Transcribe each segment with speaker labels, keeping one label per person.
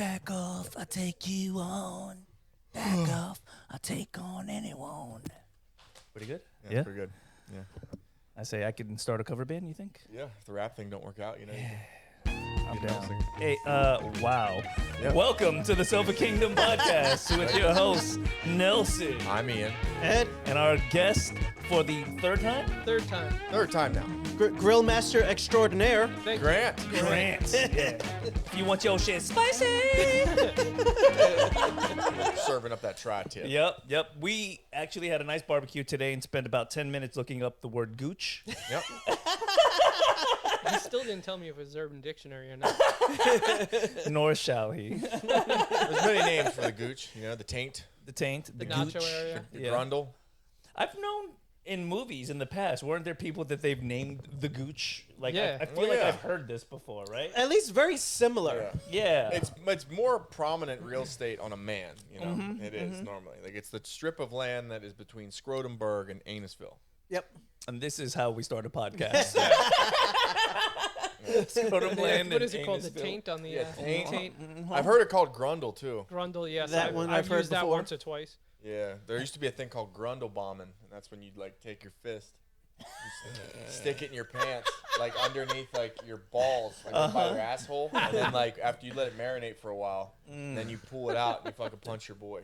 Speaker 1: Back off, I take you on. Back off, I take on anyone. Pretty good?
Speaker 2: Yeah, pretty good. Yeah.
Speaker 1: I say I can start a cover band, you think?
Speaker 2: Yeah, if the rap thing don't work out, you know.
Speaker 1: I'm
Speaker 2: You
Speaker 1: down.
Speaker 2: sing.
Speaker 1: Hey, wow.
Speaker 2: Yeah.
Speaker 1: Welcome to the Sofa Kingdom podcast with your host, Nelson.
Speaker 2: I'm Ian.
Speaker 3: Ed,
Speaker 1: And our guest for the third time,
Speaker 4: Third time.
Speaker 2: Third time now.
Speaker 3: Grill Master Extraordinaire.
Speaker 4: Thank
Speaker 2: Grant.
Speaker 1: Grant. Yeah. If you want your shit spicy.
Speaker 2: Serving up that tri-tip.
Speaker 1: Yep. We actually had a nice barbecue today and spent about 10 minutes looking up the word gooch.
Speaker 2: Yep.
Speaker 4: He still didn't tell me if it was Urban Dictionary or not.
Speaker 1: Nor shall he.
Speaker 2: There's many names for the gooch. You know, the taint,
Speaker 1: The taint, the
Speaker 4: Nacho
Speaker 1: gooch.
Speaker 4: area.
Speaker 2: the
Speaker 1: Yeah.
Speaker 2: grundle.
Speaker 1: I've known in movies in the past, weren't there people that they've named the gooch? Like,
Speaker 4: Yeah.
Speaker 1: I feel
Speaker 2: Well,
Speaker 1: like
Speaker 2: yeah.
Speaker 1: I've heard this before, right?
Speaker 3: At least very similar.
Speaker 1: Yeah.
Speaker 2: It's more prominent real estate on a man, you know.
Speaker 1: Mm-hmm,
Speaker 2: It is normally. Like it's the strip of land that is between Scrotumburg and Annisville.
Speaker 3: Yep.
Speaker 1: And this is how we start a podcast. Scrotum land
Speaker 4: What
Speaker 1: in
Speaker 4: is it called? The
Speaker 1: Annisville.
Speaker 4: taint on the
Speaker 2: Yeah, taint.
Speaker 4: taint.
Speaker 2: I've heard it called grundle too.
Speaker 4: Grundle, yes.
Speaker 3: That one I've heard
Speaker 4: used that
Speaker 3: before.
Speaker 4: once or twice.
Speaker 2: Yeah, there used to be a thing called grundle bombing, and that's when you'd like take your fist, stick it in your pants, like underneath like your balls, like up by your asshole, and then like after you let it marinate for a while, then you pull it out and you fucking punch your boy.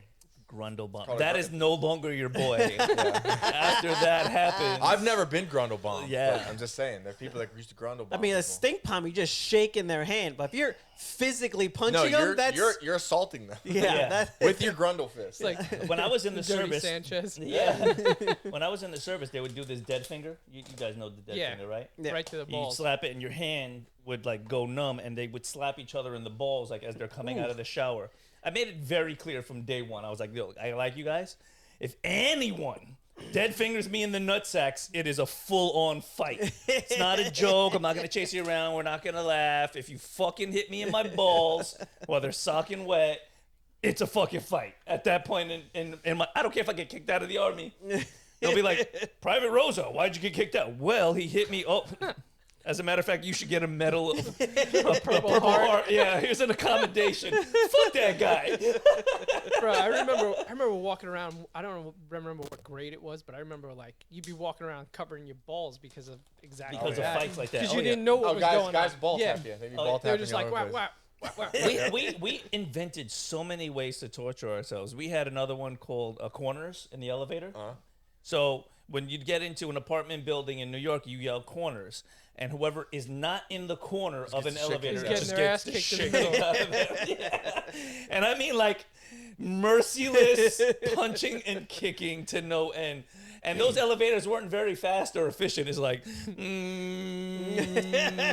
Speaker 1: Grundle bomb.
Speaker 2: called a
Speaker 1: That
Speaker 2: gr-
Speaker 1: is no longer your boy. After that happens.
Speaker 2: I've never been grundle bombed.
Speaker 1: Yeah.
Speaker 2: but I'm just saying there are people that used to grundle bomb.
Speaker 3: I mean, a
Speaker 2: people.
Speaker 3: stink palm, you just shake in their hand. But if you're physically punching
Speaker 2: No,
Speaker 3: them, that's
Speaker 2: you're assaulting them
Speaker 3: yeah. That,
Speaker 2: with your grundle fist.
Speaker 4: It's like
Speaker 1: when I was in the
Speaker 4: Dirty
Speaker 1: service.
Speaker 4: Sanchez.
Speaker 1: Yeah. When I was in the service, they would do this dead finger. You guys know the dead
Speaker 4: Yeah.
Speaker 1: finger, right?
Speaker 3: Yeah.
Speaker 4: Right to the
Speaker 1: You
Speaker 4: balls.
Speaker 1: slap it and your hand would like go numb and they would slap each other in the balls like as they're coming out of the shower. I made it very clear from day one. I was like, look, I like you guys. If anyone dead fingers me in the nutsacks, it is a full-on fight. It's not a joke. I'm not going to chase you around. We're not going to laugh. If you fucking hit me in my balls while they're soaking wet, it's a fucking fight. At that point in my, I don't care if I get kicked out of the army. They'll be like, Private Rosa, why'd you get kicked out? Well, he hit me. Oh, as a matter of fact, you should get a medal of a Purple Heart. Yeah, here's an accommodation. Fuck that guy.
Speaker 4: Bro, I remember walking around. I don't remember what grade it was, but I remember like you'd be walking around covering your balls because of exactly
Speaker 1: Because of
Speaker 4: that.
Speaker 1: fights like that.
Speaker 4: Because
Speaker 1: Oh,
Speaker 4: you
Speaker 1: yeah.
Speaker 4: didn't know what
Speaker 2: Oh,
Speaker 4: was
Speaker 2: guys,
Speaker 4: going
Speaker 2: guys,
Speaker 4: on.
Speaker 2: ball
Speaker 4: yeah.
Speaker 2: tap you. They be
Speaker 1: Oh,
Speaker 2: ball
Speaker 4: They were
Speaker 2: tapping
Speaker 4: just
Speaker 2: you
Speaker 4: like
Speaker 2: all
Speaker 4: wow,
Speaker 2: over the
Speaker 4: wow,
Speaker 2: place.
Speaker 4: wow.
Speaker 1: We invented so many ways to torture ourselves. We had another one called corners in the elevator. So when you'd get into an apartment building in New York, you yell corners. And whoever is not in the corner of an
Speaker 2: gets the shit
Speaker 1: elevator
Speaker 2: kicked out.
Speaker 1: just
Speaker 4: Getting their
Speaker 1: gets the
Speaker 4: ass kicked in
Speaker 1: shit
Speaker 4: the
Speaker 1: kicked out of them. Yeah. And I mean like merciless punching and kicking to no end. And those elevators weren't very fast or efficient. It's like,
Speaker 2: And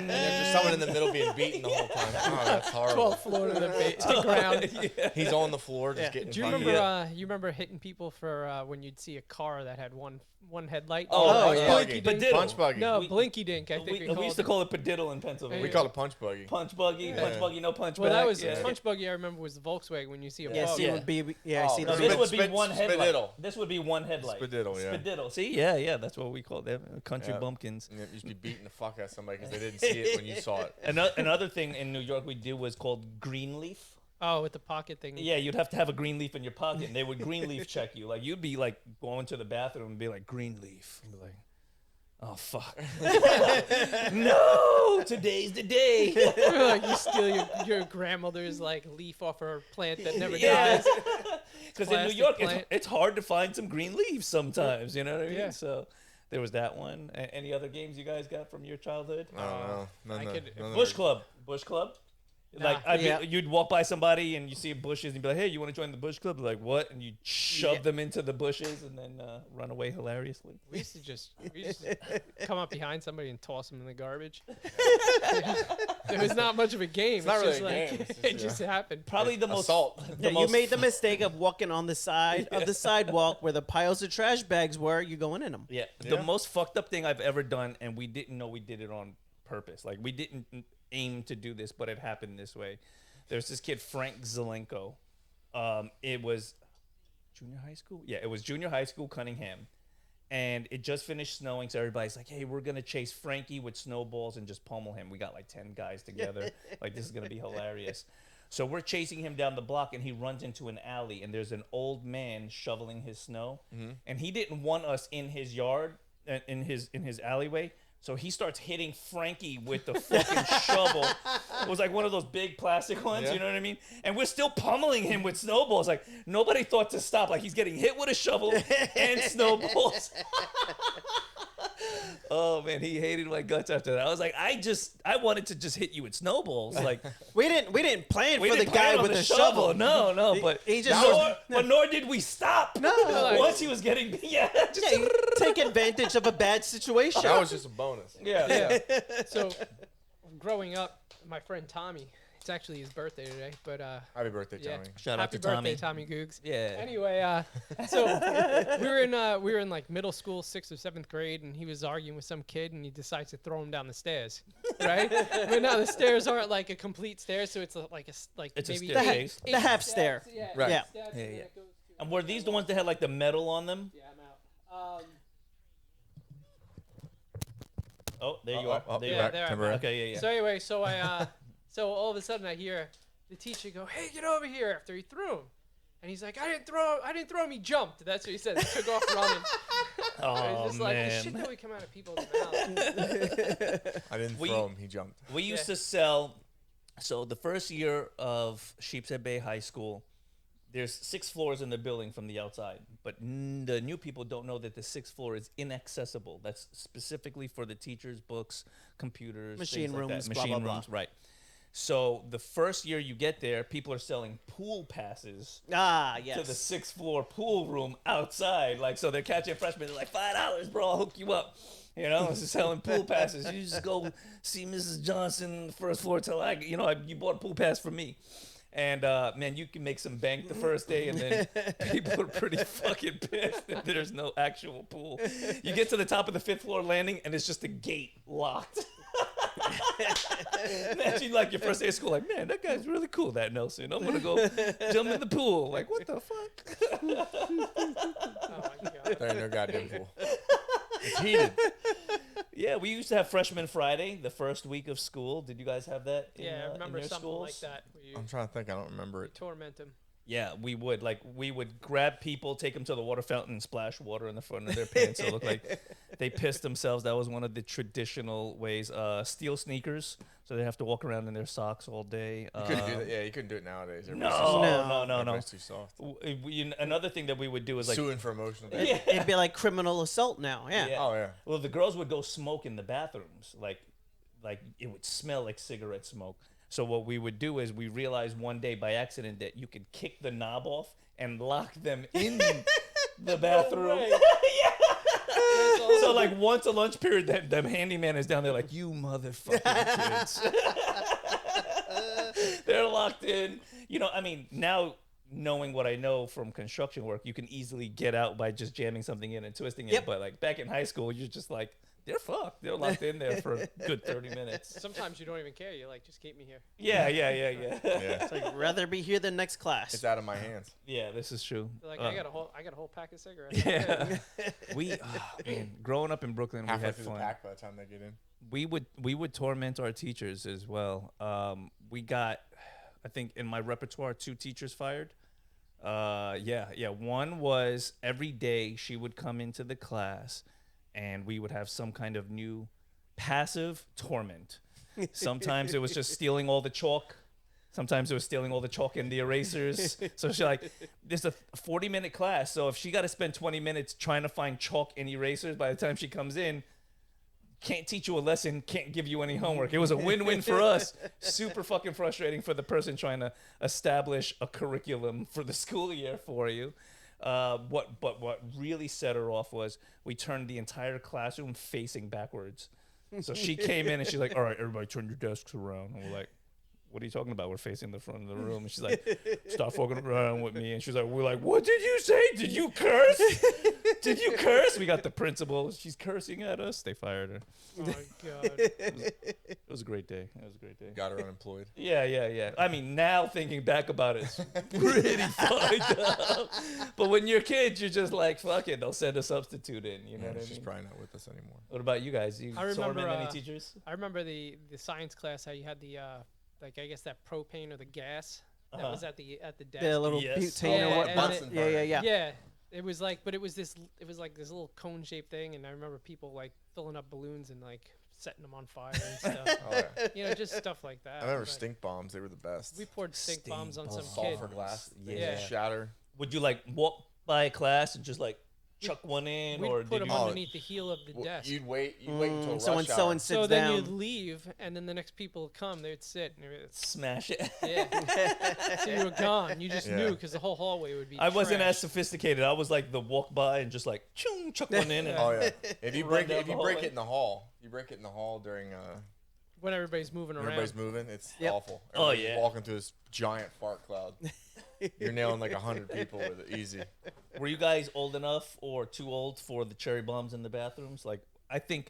Speaker 2: there's just someone in the middle being beaten the whole time. Oh, that's horrible.
Speaker 4: 12th floor to the ground.
Speaker 1: yeah.
Speaker 2: He's on the floor just
Speaker 3: Yeah.
Speaker 2: getting
Speaker 4: Do you
Speaker 2: fucking-
Speaker 4: remember? You remember hitting people for when you'd see a car that had one headlight?
Speaker 1: Oh,
Speaker 2: punch
Speaker 3: yeah.
Speaker 2: buggy.
Speaker 1: Padiddle.
Speaker 2: Punch buggy.
Speaker 4: No,
Speaker 1: we-
Speaker 4: blinky dink. I think
Speaker 1: We
Speaker 4: we,
Speaker 1: used to call it padiddle in Pennsylvania.
Speaker 2: We call it a punch buggy.
Speaker 1: punch buggy,
Speaker 4: Yeah.
Speaker 1: punch buggy, no punch
Speaker 4: Well,
Speaker 1: back.
Speaker 4: that was
Speaker 1: yeah.
Speaker 4: punch buggy. I remember was the Volkswagen when you see a
Speaker 3: yeah,
Speaker 4: bug.
Speaker 3: see,
Speaker 1: Yeah.
Speaker 3: would be I
Speaker 2: Oh,
Speaker 3: see
Speaker 2: no,
Speaker 3: those.
Speaker 1: This
Speaker 2: Spid-
Speaker 1: would be
Speaker 2: spid-
Speaker 1: one headlight.
Speaker 2: spadiddle.
Speaker 1: This would be one headlight.
Speaker 2: Spadiddle, yeah.
Speaker 1: Spadiddle. See, yeah, that's what we call them. Country
Speaker 2: Yeah.
Speaker 1: bumpkins.
Speaker 2: And you used to be beating the fuck out of somebody because they didn't see it when you saw it.
Speaker 1: Another thing in New York we did was called greenleaf.
Speaker 4: Oh, with the pocket thing.
Speaker 1: Yeah, you'd have to have a green leaf in your pocket, and they would greenleaf check you. Like you'd be like going to the bathroom and be like greenleaf, and be like, oh fuck, no, today's the day.
Speaker 4: Like you steal your grandmother's like leaf off her plant that never
Speaker 1: Yeah.
Speaker 4: dies.
Speaker 1: Because in New
Speaker 4: Plastic
Speaker 1: York,
Speaker 4: plant.
Speaker 1: it's hard to find some green leaves sometimes. You know what I mean?
Speaker 4: Yeah.
Speaker 1: So there was that one. Any other games you guys got from your childhood?
Speaker 2: I don't know. None
Speaker 4: I
Speaker 2: of-
Speaker 4: could-
Speaker 2: none of
Speaker 1: Bush
Speaker 2: the-
Speaker 1: Club. Bush Club.
Speaker 4: Nah.
Speaker 1: Like
Speaker 3: Yeah.
Speaker 1: you'd walk by somebody and you see bushes and be like, "Hey, you want to join the Bush Club?" They're like, "What?" And you shove
Speaker 3: Yeah.
Speaker 1: them into the bushes and then run away hilariously.
Speaker 4: We used to come up behind somebody and toss them in the garbage. It was not much of a game.
Speaker 2: It's not really
Speaker 4: just
Speaker 2: a
Speaker 4: like,
Speaker 2: game, it's just,
Speaker 4: it just happened.
Speaker 1: Probably the most
Speaker 2: Assault.
Speaker 1: the
Speaker 3: Yeah, you
Speaker 1: most-
Speaker 3: made the mistake of walking on the side of the sidewalk where the piles of trash bags were. You going in them.
Speaker 1: Yeah,
Speaker 2: Yeah.
Speaker 1: the most fucked up thing I've ever done, and we didn't know we did it on purpose. Like we didn't aim to do this, but it happened this way. There's this kid Frank Zelenko. It was junior high school. Yeah, it was junior high school, Cunningham, and it just finished snowing. So everybody's like, "Hey, we're gonna chase Frankie with snowballs and just pummel him." We got like 10 guys together. Like this is gonna be hilarious. So we're chasing him down the block, and he runs into an alley, and there's an old man shoveling his snow, and he didn't want us in his yard, in his alleyway. So he starts hitting Frankie with the fucking shovel. It was like one of those big plastic ones, you know what I mean? And we're still pummeling him with snowballs. Like, nobody thought to stop. Like, he's getting hit with a shovel and snowballs. Oh, man, he hated my guts after that. I was like, I wanted to just hit you with snowballs. Like,
Speaker 3: We didn't plan
Speaker 1: we
Speaker 3: for the
Speaker 1: didn't plan
Speaker 3: guy
Speaker 1: on
Speaker 3: with
Speaker 1: the
Speaker 3: the shovel.
Speaker 1: No, but
Speaker 3: he just
Speaker 1: nor did we stop.
Speaker 3: No.
Speaker 1: Once he was getting, just,
Speaker 3: Yeah, you take advantage of a bad situation.
Speaker 2: That was just a bonus.
Speaker 1: yeah.
Speaker 4: So, growing up, my friend Tommy, it's actually his birthday today, but
Speaker 2: Happy birthday,
Speaker 4: yeah.
Speaker 2: Tommy.
Speaker 1: Shout out
Speaker 4: Happy
Speaker 1: to
Speaker 4: birthday,
Speaker 1: Tommy.
Speaker 4: Tommy Googs.
Speaker 1: Yeah.
Speaker 4: Anyway, so we were in like middle school, 6th or 7th grade, and he was arguing with some kid, and he decides to throw him down the stairs, right? But now the stairs aren't like a complete stair, so it's like
Speaker 1: It's a
Speaker 4: maybe
Speaker 1: staircase.
Speaker 3: The half stair.
Speaker 4: Yeah,
Speaker 2: Right.
Speaker 3: Yeah.
Speaker 4: steps,
Speaker 1: Yeah,
Speaker 4: and then
Speaker 1: yeah.
Speaker 4: it goes to-
Speaker 1: And were these the ones that had like the metal on them?
Speaker 4: Yeah, I'm out.
Speaker 1: Oh, there you are. There you
Speaker 4: yeah,
Speaker 1: are.
Speaker 4: there I'm
Speaker 2: Timber.
Speaker 4: at.
Speaker 1: Okay, yeah.
Speaker 4: So anyway, so I so all of a sudden I hear the teacher go, "Hey, get over here!" After he threw him, and he's like, "I didn't throw him. He jumped." That's what he said. He took off running.
Speaker 1: Oh,
Speaker 4: It's just like the
Speaker 1: man.
Speaker 4: shit that would come out of people's mouths.
Speaker 2: I didn't
Speaker 1: We-
Speaker 2: throw him. He jumped.
Speaker 1: We used
Speaker 4: Yeah.
Speaker 1: to sell. So the first year of Sheepshead Bay High School, there's 6 floors in the building from the outside, but the new people don't know that the 6th floor is inaccessible. That's specifically for the teachers' books, computers,
Speaker 3: Machine
Speaker 1: things like
Speaker 3: rooms,
Speaker 1: that.
Speaker 3: blah,
Speaker 1: Machine
Speaker 3: blah,
Speaker 1: rooms,
Speaker 3: blah.
Speaker 1: right? So the first year you get there, people are selling pool passes
Speaker 3: Ah,
Speaker 1: to the
Speaker 3: yes.
Speaker 1: 6th floor pool room outside. Like, so they're catching freshmen. They're like, $5, bro. I'll hook you up. You know, it's selling pool passes. You just go see Mrs. Johnson on the first floor till you bought a pool pass for me. And man, you can make some bank the first day, and then people are pretty fucking pissed that there's no actual pool. You get to the top of the 5th floor landing, and it's just a gate locked. Imagine like your first day of school, like, man, that guy's really cool, that Nelson. I'm gonna go jump in the pool. Like, what the fuck?
Speaker 4: Oh my god.
Speaker 2: They're in their goddamn pool. It's heated.
Speaker 1: Yeah, we used to have Freshman Friday, the first week of school. Did you guys have that?
Speaker 4: Yeah, I remember
Speaker 1: your
Speaker 4: something
Speaker 1: schools?
Speaker 4: like that. Where you
Speaker 2: I'm trying to think. I don't remember it.
Speaker 4: torment him.
Speaker 1: Yeah, we would. Like, we would grab people, take them to the water fountain, and splash water in the front of their pants. So it looked like they pissed themselves. That was one of the traditional ways. Steel sneakers, so they have to walk around in their socks all day.
Speaker 2: You couldn't do that. Yeah, you couldn't do it nowadays.
Speaker 1: No,
Speaker 2: Everybody's too soft.
Speaker 1: no.
Speaker 2: Everybody's too soft.
Speaker 1: Another thing that we would do is like,
Speaker 2: Suing for emotional damage.
Speaker 1: yeah.
Speaker 3: It'd be like criminal assault now. Yeah.
Speaker 1: Yeah.
Speaker 2: Oh yeah.
Speaker 1: Well, the girls would go smoke in the bathrooms. Like it would smell like cigarette smoke. So what we would do is we realized one day by accident that you could kick the knob off and lock them in the bathroom.
Speaker 4: way.
Speaker 1: So like once a lunch period, the handyman is down there like, you motherfucking kids. They're locked in. You know, I mean, now knowing what I know from construction work, you can easily get out by just jamming something in and twisting it.
Speaker 3: Yep.
Speaker 1: But like back in high school, you're just like, they're fucked. They're locked in there for a good 30 minutes.
Speaker 4: Sometimes you don't even care. You're like, just keep me here.
Speaker 1: Yeah.
Speaker 2: Yeah.
Speaker 3: It's like rather be here than next class.
Speaker 2: It's out of my hands.
Speaker 1: Yeah, this is true.
Speaker 4: You're like, I got a whole pack of cigarettes.
Speaker 1: Yeah. Man, growing up in Brooklyn, we
Speaker 2: Halfway
Speaker 1: had
Speaker 2: through
Speaker 1: fun.
Speaker 2: the pack by the time they get in.
Speaker 1: We would torment our teachers as well. We got, I think, in my repertoire, 2 teachers fired. Yeah. One was every day she would come into the class, and we would have some kind of new passive torment. Sometimes it was just stealing all the chalk. Sometimes it was stealing all the chalk and the erasers. So she there's a 40-minute class. So if she got to spend 20 minutes trying to find chalk and erasers by the time she comes in, can't teach you a lesson, can't give you any homework. It was a win-win for us. Super fucking frustrating for the person trying to establish a curriculum for the school year for you. What really set her off was we turned the entire classroom facing backwards. So she came in and she's like, all right, everybody turn your desks around. And we're like, what are you talking about? We're facing the front of the room. And she's like, stop fucking around with me. And she's like, we're like, what did you say? Did you curse? Did you curse? We got the principal. She's cursing at us. They fired her.
Speaker 4: Oh my god.
Speaker 1: It was a great day. It was a great day.
Speaker 2: Got her unemployed.
Speaker 1: Yeah. I mean, now thinking back about it, it's pretty fucked up. But when you're kids, you're just like, fuck it. They'll send a substitute in. You know what I
Speaker 2: She's
Speaker 1: mean?
Speaker 2: probably not with us anymore.
Speaker 1: What about you guys? You
Speaker 4: I remember,
Speaker 1: torment any teachers?
Speaker 4: I remember the science class how you had the like I guess that propane or the gas that was at the desk.
Speaker 3: The little
Speaker 1: Yes.
Speaker 3: butane
Speaker 4: Yeah,
Speaker 3: or what?
Speaker 4: and
Speaker 3: Bunsen
Speaker 2: it-
Speaker 3: yeah, yeah, yeah.
Speaker 4: Yeah, it was like, but it was like this little cone shaped thing, and I remember people like filling up balloons and like setting them on fire and stuff.
Speaker 2: Oh, yeah.
Speaker 4: You know, just stuff like that.
Speaker 2: I remember
Speaker 4: Like,
Speaker 2: stink bombs. They were the best.
Speaker 4: We poured stink
Speaker 1: Stink
Speaker 4: bombs on some
Speaker 1: bombs.
Speaker 4: kid.
Speaker 2: Sulfur glass. They
Speaker 1: Yeah.
Speaker 2: shatter.
Speaker 1: Would you like walk by a class and just like chuck one in,
Speaker 4: We'd
Speaker 1: or
Speaker 4: put
Speaker 1: did
Speaker 4: them
Speaker 1: you?
Speaker 2: Oh,
Speaker 4: underneath the heel of the desk.
Speaker 2: You'd wait until
Speaker 3: So when
Speaker 2: rush hour.
Speaker 3: someone sits
Speaker 4: So then you'd
Speaker 3: down,
Speaker 4: leave, and then the next people would come. They'd sit, and
Speaker 1: Smash it.
Speaker 4: yeah. So you were gone. You just
Speaker 2: Yeah.
Speaker 4: knew because the whole hallway would be.
Speaker 1: I wasn't
Speaker 4: trash.
Speaker 1: as sophisticated. I was like the walk by and just like chung, chuck one in. And
Speaker 2: Oh yeah. If you
Speaker 1: Run
Speaker 2: break
Speaker 1: down
Speaker 2: it, if
Speaker 1: the
Speaker 2: you break
Speaker 1: hallway.
Speaker 2: it in the hall, you break it in the hall during
Speaker 4: when everybody's moving
Speaker 2: when
Speaker 4: around.
Speaker 2: everybody's moving. It's
Speaker 3: Yep.
Speaker 2: awful.
Speaker 1: Oh,
Speaker 2: Everybody's
Speaker 1: yeah.
Speaker 2: Walking through this giant fart cloud. You're nailing like 100 people with it, easy.
Speaker 1: Were you guys old enough or too old for the cherry bombs in the bathrooms? Like, I think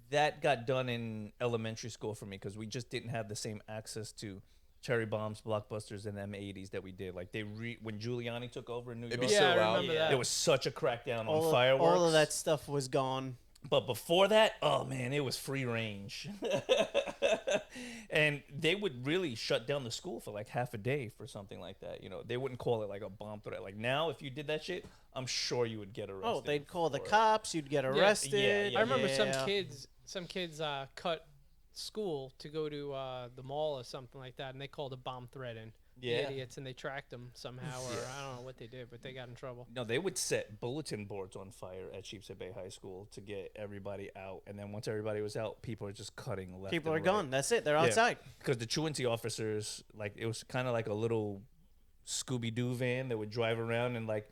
Speaker 1: that got done in elementary school for me because we just didn't have the same access to cherry bombs, blockbusters, and M80s that we did. Like, when Giuliani took over in New
Speaker 2: It'd
Speaker 1: York,
Speaker 2: be
Speaker 4: Yeah,
Speaker 2: so
Speaker 4: I
Speaker 2: loud.
Speaker 4: remember that.
Speaker 1: there was such a crackdown
Speaker 3: all
Speaker 1: on
Speaker 3: of,
Speaker 1: fireworks.
Speaker 3: all of that stuff was gone.
Speaker 1: But before that, oh man, it was free range. And they would really shut down the school for like half a day for something like that. You know, they wouldn't call it like a bomb threat. Like now, if you did that shit, I'm sure you would get arrested.
Speaker 3: Oh, they'd call the
Speaker 1: for it.
Speaker 3: cops. You'd get arrested.
Speaker 1: yeah,
Speaker 4: I remember
Speaker 3: yeah.
Speaker 4: some kids cut school to go to the mall or something like that, and they called a bomb threat in. The
Speaker 1: Yeah.
Speaker 4: idiots, and they tracked them somehow, or I don't know what they did, but they got in trouble.
Speaker 1: No, they would set bulletin boards on fire at Sheepshead Bay High School to get everybody out. And then once everybody was out, people are just cutting left.
Speaker 3: People are
Speaker 1: and right.
Speaker 3: gone. That's it. They're
Speaker 1: Yeah.
Speaker 3: outside.
Speaker 1: Because the truancy officers, like, it was kind of like a little Scooby-Doo van that would drive around, and like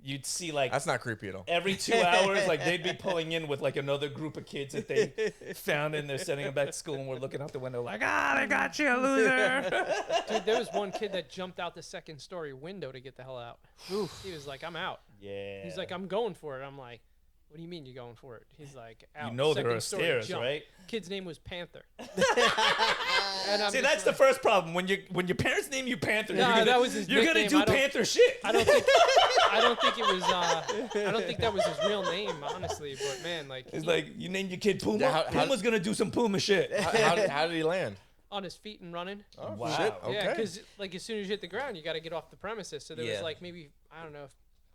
Speaker 1: you'd see like
Speaker 2: That's not creepy at all.
Speaker 1: every 2 hours, like they'd be pulling in with like another group of kids that they found, and they're sending them back to school, and we're looking out the window like, they got you, loser.
Speaker 4: Dude, there was one kid that jumped out the second story window to get the hell out. He was like, "I'm out."
Speaker 1: Yeah.
Speaker 4: He's like, "I'm going for it." I'm like, "What do you mean you're going for it?" He's like, "Out."
Speaker 1: you know there
Speaker 4: Second
Speaker 1: are
Speaker 4: story
Speaker 1: stairs,
Speaker 4: jump.
Speaker 1: right?
Speaker 4: Kid's name was Panther. And I'm
Speaker 1: See,
Speaker 4: just
Speaker 1: that's the
Speaker 4: like-
Speaker 1: first problem. When your parents name you Panther,
Speaker 4: Nah, that was his
Speaker 1: you're gonna
Speaker 4: nickname.
Speaker 1: do
Speaker 4: I don't-
Speaker 1: Panther shit.
Speaker 4: I don't think it was. I don't think that was his real name, honestly. But man, like,
Speaker 1: It's
Speaker 4: he-
Speaker 1: like you named your kid Puma.
Speaker 2: Yeah, how-
Speaker 1: Puma's gonna do some Puma shit.
Speaker 2: How did he land?
Speaker 4: on his feet and running.
Speaker 2: Oh
Speaker 1: Wow.
Speaker 2: shit.
Speaker 1: Yeah,
Speaker 4: Yeah,
Speaker 2: Okay.
Speaker 4: because like as soon as you hit the ground, you got to get off the premises. So there
Speaker 1: Yeah.
Speaker 4: was like maybe I don't know,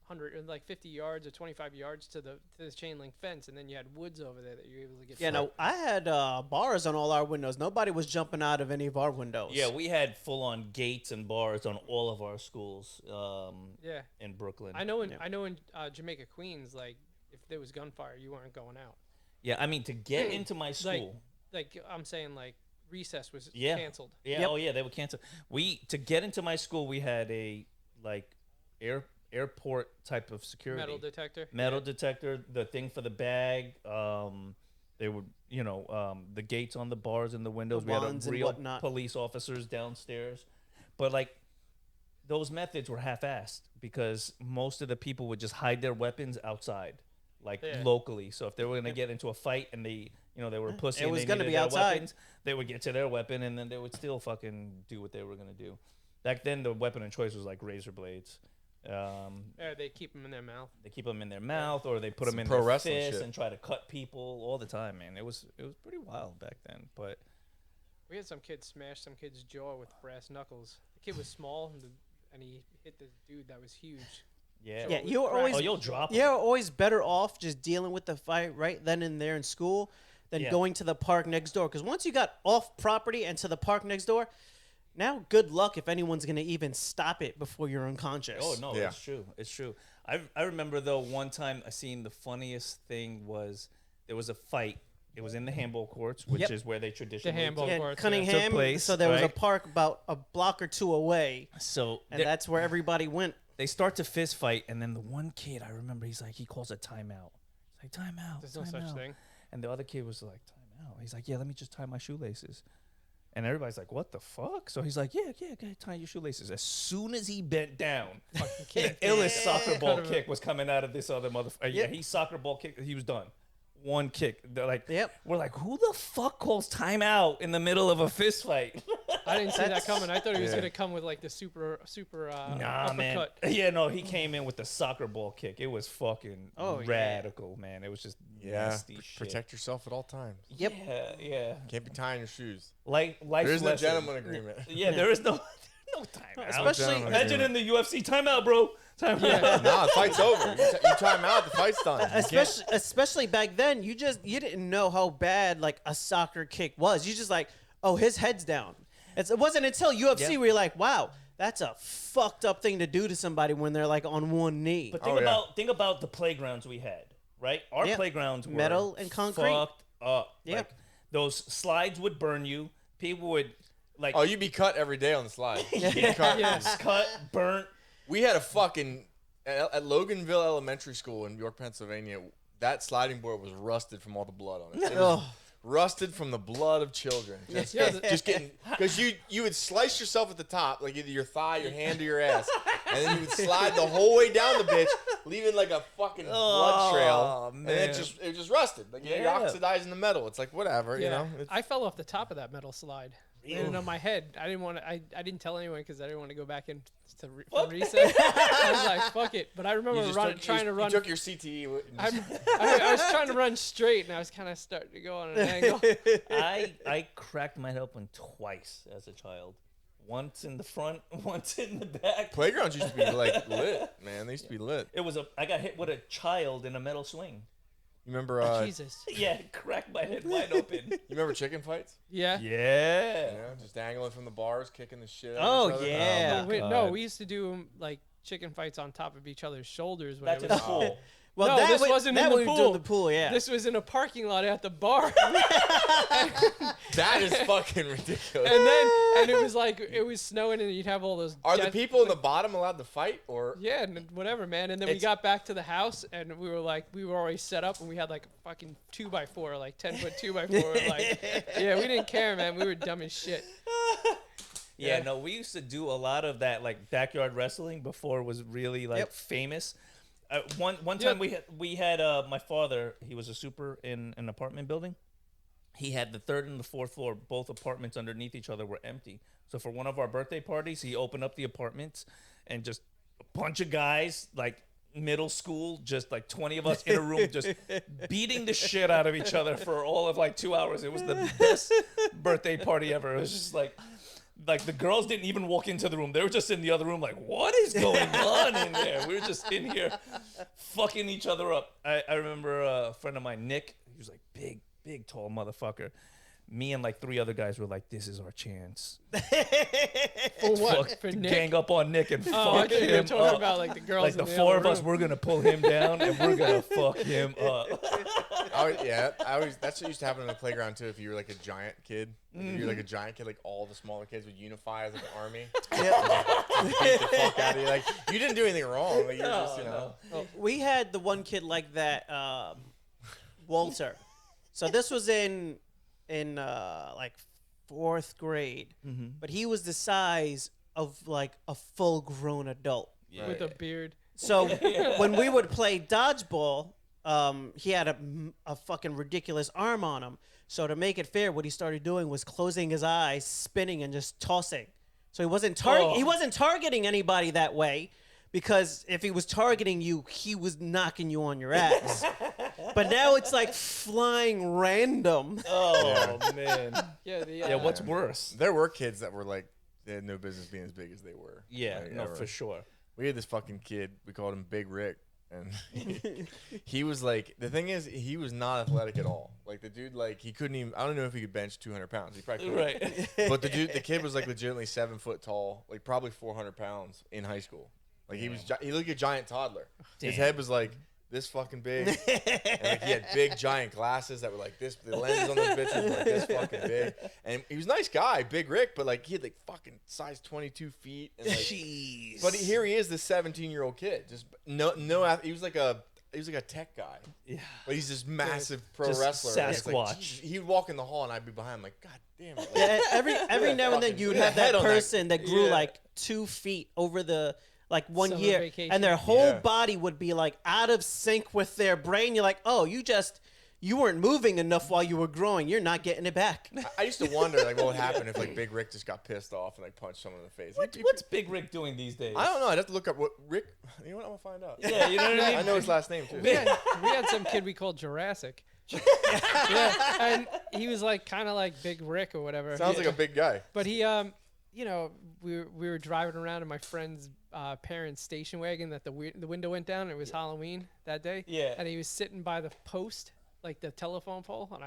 Speaker 4: 100 like 50 yards or 25 yards to the chain link fence, and then you had woods over there that you were able to get.
Speaker 3: Yeah,
Speaker 4: through.
Speaker 3: no, I had bars on all our windows. Nobody was jumping out of any of our windows.
Speaker 1: Yeah, we had full-on gates and bars on all of our schools
Speaker 4: Yeah,
Speaker 1: in Brooklyn.
Speaker 4: I know in
Speaker 3: Yeah.
Speaker 4: Jamaica, Queens, like if there was gunfire, you weren't going out.
Speaker 1: Yeah, I mean to get into my school.
Speaker 4: Like I'm saying, like recess was
Speaker 1: Yeah.
Speaker 4: canceled.
Speaker 1: Yeah.
Speaker 3: Yep.
Speaker 1: Oh yeah, they would cancel. To get into my school, we had a like airport type of security.
Speaker 4: Metal detector.
Speaker 1: Metal detector, the thing for the bag. They would, the gates on the bars and the windows.
Speaker 3: The
Speaker 1: We had
Speaker 3: wands and
Speaker 1: real
Speaker 3: whatnot.
Speaker 1: police officers downstairs, but like those methods were half-assed because most of the people would just hide their weapons outside, like
Speaker 4: Yeah.
Speaker 1: locally. So if they were gonna get into a fight and they were a pussy,
Speaker 3: It
Speaker 1: and
Speaker 3: was
Speaker 1: they
Speaker 3: gonna
Speaker 1: needed
Speaker 3: be
Speaker 1: their
Speaker 3: outside.
Speaker 1: weapons, they would get to their weapon and then they would still fucking do what they were gonna do. Back then, the weapon of choice was like razor blades.
Speaker 4: Yeah, they keep them in their mouth.
Speaker 1: They keep them in their mouth, or they put
Speaker 2: Some
Speaker 1: them in
Speaker 2: pro
Speaker 1: their
Speaker 2: wrestling
Speaker 1: fists
Speaker 2: shit.
Speaker 1: and try to cut people all the time. Man, it was pretty wild back then. But
Speaker 4: We had some kid smash some kid's jaw with brass knuckles. The kid was small, and he hit this dude that was huge.
Speaker 1: yeah,
Speaker 3: Yeah, you were always
Speaker 1: you'll drop 'em.
Speaker 3: you're always better off just dealing with the fight right then and there in school than
Speaker 1: Yeah.
Speaker 3: going to the park next door. Because once you got off property and to the park next door, now good luck if anyone's gonna even stop it before you're unconscious.
Speaker 1: Oh no,
Speaker 2: Yeah.
Speaker 1: it's true. It's true. I remember though one time I seen the funniest thing was there was a fight. It was in the handball courts, which
Speaker 3: Yep.
Speaker 1: is where they traditionally
Speaker 4: handball
Speaker 3: Yeah,
Speaker 4: courts, yeah.
Speaker 3: Cunningham.
Speaker 1: Took place,
Speaker 3: so there was a
Speaker 1: right?
Speaker 3: park about a block or two away,
Speaker 1: So
Speaker 3: and that's where everybody went.
Speaker 1: they start to fist fight, and then the one kid I remember he calls a timeout. He's like timeout.
Speaker 4: There's no such
Speaker 1: timeout."
Speaker 4: thing.
Speaker 1: And the other kid was like, time out. He's like, yeah, let me just tie my shoelaces. And everybody's like, what the fuck? So he's like, yeah, go tie your shoelaces. As soon as he bent down,
Speaker 4: Fucking
Speaker 1: the
Speaker 4: kid.
Speaker 1: illest soccer ball
Speaker 4: Cut him.
Speaker 1: kick was coming out of this other motherfucker. Yeah, he soccer ball kicked. He was done. One kick. They're like,
Speaker 3: Yep.
Speaker 1: we're like, who the fuck calls timeout in the middle of a fist fight?
Speaker 4: I didn't see that
Speaker 3: That's-
Speaker 4: coming. I thought he was
Speaker 2: Yeah.
Speaker 4: gonna come with like the super
Speaker 1: Nah, man.
Speaker 4: uppercut.
Speaker 1: Yeah, no, he came in with the soccer ball kick. It was fucking
Speaker 3: Oh, yeah.
Speaker 1: radical, man. It was just nasty shit.
Speaker 2: Protect yourself at all times.
Speaker 3: Yep.
Speaker 1: Yeah.
Speaker 2: Can't be tying your shoes.
Speaker 1: Like
Speaker 2: There's no
Speaker 1: lesson.
Speaker 2: gentleman agreement.
Speaker 1: Yeah, there is no time.
Speaker 3: Especially
Speaker 1: Imagine in the UFC timeout, bro. Timeout.
Speaker 4: Yeah.
Speaker 2: Nah, the fight's over. You time out, the fight's done. You can't-
Speaker 3: especially back then, you didn't know how bad like a soccer kick was. You just like, oh, his head's down. It wasn't until UFC
Speaker 1: Yeah.
Speaker 3: where you're like, wow, that's a fucked up thing to do to somebody when they're like on one knee.
Speaker 1: But
Speaker 2: Oh, yeah.
Speaker 1: think about the playgrounds we had, right? Our
Speaker 3: Yeah.
Speaker 1: playgrounds were
Speaker 3: Metal and concrete.
Speaker 1: fucked up.
Speaker 3: Yeah.
Speaker 1: Like, those slides would burn you. People would like
Speaker 2: Oh, you'd be cut every day on the slide. You'd be cut.
Speaker 4: Yes.
Speaker 1: cut, burnt.
Speaker 2: We had a fucking at Loganville Elementary School in York, Pennsylvania. That sliding board was rusted from all the blood on it. It was
Speaker 3: Ugh.
Speaker 2: rusted from the blood of children. Just,
Speaker 4: Yeah,
Speaker 2: just getting because you would slice yourself at the top, like either your thigh, your hand, or your ass, and then you would slide the whole way down the bitch, leaving like a fucking blood trail. And
Speaker 1: man.
Speaker 2: it just rusted. Like you're
Speaker 1: Yeah.
Speaker 2: oxidizing the metal. It's like whatever, you
Speaker 4: Yeah.
Speaker 2: know. It's,
Speaker 4: I fell off the top of that metal slide. Landed on my head. I didn't want to. I didn't tell anyone because I didn't want to go back in from reset. I was like, "Fuck it!" But I remember trying to run.
Speaker 2: You took your CTE.
Speaker 4: I was trying to run straight, and I was kind of starting to go on an angle.
Speaker 1: I cracked my head open twice as a child. Once in the front, once in the back.
Speaker 2: Playgrounds used to be like lit, man. They used to be lit.
Speaker 1: I got hit with a child in a metal swing.
Speaker 2: You remember?
Speaker 4: Jesus.
Speaker 1: Yeah, it cracked my head wide open.
Speaker 2: You remember chicken fights?
Speaker 4: Yeah.
Speaker 1: Yeah.
Speaker 2: Yeah, just dangling from the bars, kicking the shit out
Speaker 3: Oh,
Speaker 2: of each other.
Speaker 3: yeah.
Speaker 4: Wait,
Speaker 1: God.
Speaker 4: no, we used to do like chicken fights on top of each other's shoulders. When
Speaker 1: That's
Speaker 4: it
Speaker 1: in
Speaker 4: was,
Speaker 1: the pool.
Speaker 3: Well,
Speaker 4: No,
Speaker 3: that
Speaker 4: this
Speaker 3: way-
Speaker 4: wasn't
Speaker 3: that
Speaker 4: in the
Speaker 3: way we do
Speaker 4: pool.
Speaker 3: the pool, yeah.
Speaker 4: This was in a parking lot at the bar.
Speaker 2: That is fucking ridiculous.
Speaker 4: and it was like it was snowing, and you'd have all those.
Speaker 2: Are the
Speaker 4: jet-
Speaker 2: people in the bottom allowed to fight, or
Speaker 4: Yeah, and whatever, man. And then we
Speaker 2: It's-
Speaker 4: got back to the house, and we were already set up, and we had like a fucking 2x4, like 10-foot 2x4. Like, yeah, we didn't care, man. We were dumb as shit.
Speaker 1: Yeah,
Speaker 4: Yeah.
Speaker 1: no, we used to do a lot of that, like backyard wrestling before it was really like
Speaker 3: Yep.
Speaker 1: famous. One time we had my father. He was a super in an apartment building. He had the third and the fourth floor. Both apartments underneath each other were empty. So for one of our birthday parties, he opened up the apartments and just a bunch of guys like middle school, just like 20 of us in a room, just beating the shit out of each other for all of like 2 hours. It was the best birthday party ever. It was just like the girls didn't even walk into the room. They were just in the other room like, what is going on in there? We were just in here fucking each other up. I remember a friend of mine, Nick, he was like big, tall motherfucker. Me and like 3 other guys were like, this is our chance.
Speaker 4: For what?
Speaker 1: Fuck,
Speaker 4: For
Speaker 1: to
Speaker 4: Nick?
Speaker 1: gang up on Nick and
Speaker 4: Oh, I
Speaker 1: fuck
Speaker 4: thought you were
Speaker 1: him
Speaker 4: talking
Speaker 1: up.
Speaker 4: about like the girls.
Speaker 1: Like
Speaker 4: in
Speaker 1: the
Speaker 4: the
Speaker 1: 4
Speaker 4: other
Speaker 1: of us,
Speaker 4: room.
Speaker 1: we're gonna pull him down and we're gonna fuck him up.
Speaker 2: that's what used to happen in the playground too. If you were like a giant kid, if you were like a giant kid, like all the smaller kids would unify as like an army. Beat the fuck out of you. Like you didn't do anything wrong. Like, you were just, you know.
Speaker 3: We had the one kid like that, Walter. So this was in like 4th grade, but he was the size of like a full-grown adult.
Speaker 4: with a beard.
Speaker 3: So when we would play dodgeball, he had a fucking ridiculous arm on him. So to make it fair, what he started doing was closing his eyes, spinning, and just tossing. So he wasn't targeting anybody that way, because if he was targeting you, he was knocking you on your ass. But now it's like flying random.
Speaker 1: Oh man.
Speaker 4: Yeah, the,
Speaker 1: Yeah, what's worse?
Speaker 2: There were kids that were like they had no business being as big as they were.
Speaker 1: Yeah,
Speaker 2: Like,
Speaker 1: no,
Speaker 2: ever.
Speaker 1: for sure.
Speaker 2: We had this fucking kid. We called him Big Rick, and he was like. The thing is, he was not athletic at all. Like the dude, like he couldn't even. I don't know if he could bench 200 pounds. He probably couldn't.
Speaker 1: Right.
Speaker 2: But the kid was like legitimately 7 foot tall, like probably 400 pounds in high school. Like he was, he looked like a giant toddler. His
Speaker 1: Damn.
Speaker 2: head was like this fucking big, and like he had big giant glasses that were like this. The lenses on those bitches were like this fucking big. And he was a nice guy, Big Rick, but like he had like fucking size 22 feet. And like,
Speaker 1: Jeez.
Speaker 2: but here he is, this 17-year-old kid. Just no. He was like a tech guy.
Speaker 1: Yeah.
Speaker 2: But he's this massive pro
Speaker 1: Just
Speaker 2: wrestler. and it's like,
Speaker 1: Sasquatch.
Speaker 2: geez, he'd walk in the hall and I'd be behind him like, God damn it. Like,
Speaker 3: Yeah, every now and then
Speaker 2: Fucking
Speaker 3: you would
Speaker 2: put a
Speaker 3: have
Speaker 2: head
Speaker 3: that
Speaker 2: on that.
Speaker 3: person that grew
Speaker 2: Yeah.
Speaker 3: like 2 feet over the like one
Speaker 4: Summer
Speaker 3: year,
Speaker 4: vacation.
Speaker 3: and their whole
Speaker 2: Yeah.
Speaker 3: body would be like out of sync with their brain. You're like, oh, you just you weren't moving enough while you were growing. You're not getting it back.
Speaker 2: I used to wonder like what would happen if like Big Rick just got pissed off and like punched someone in the face.
Speaker 1: What's Big Rick doing these days?
Speaker 2: I don't know. I'd have to look up what Rick. You know what? I'm gonna find out.
Speaker 1: Yeah, you know what I mean?
Speaker 2: I know his last name too.
Speaker 4: We had some kid we called Jurassic. Yeah, and he was like kind of like Big Rick or whatever.
Speaker 2: Sounds like a big guy.
Speaker 4: But he, you know, we were driving around in my friend's parents' station wagon that the window went down. And it was Halloween that day.
Speaker 1: Yeah.
Speaker 4: And he was sitting by the post, like the telephone pole, and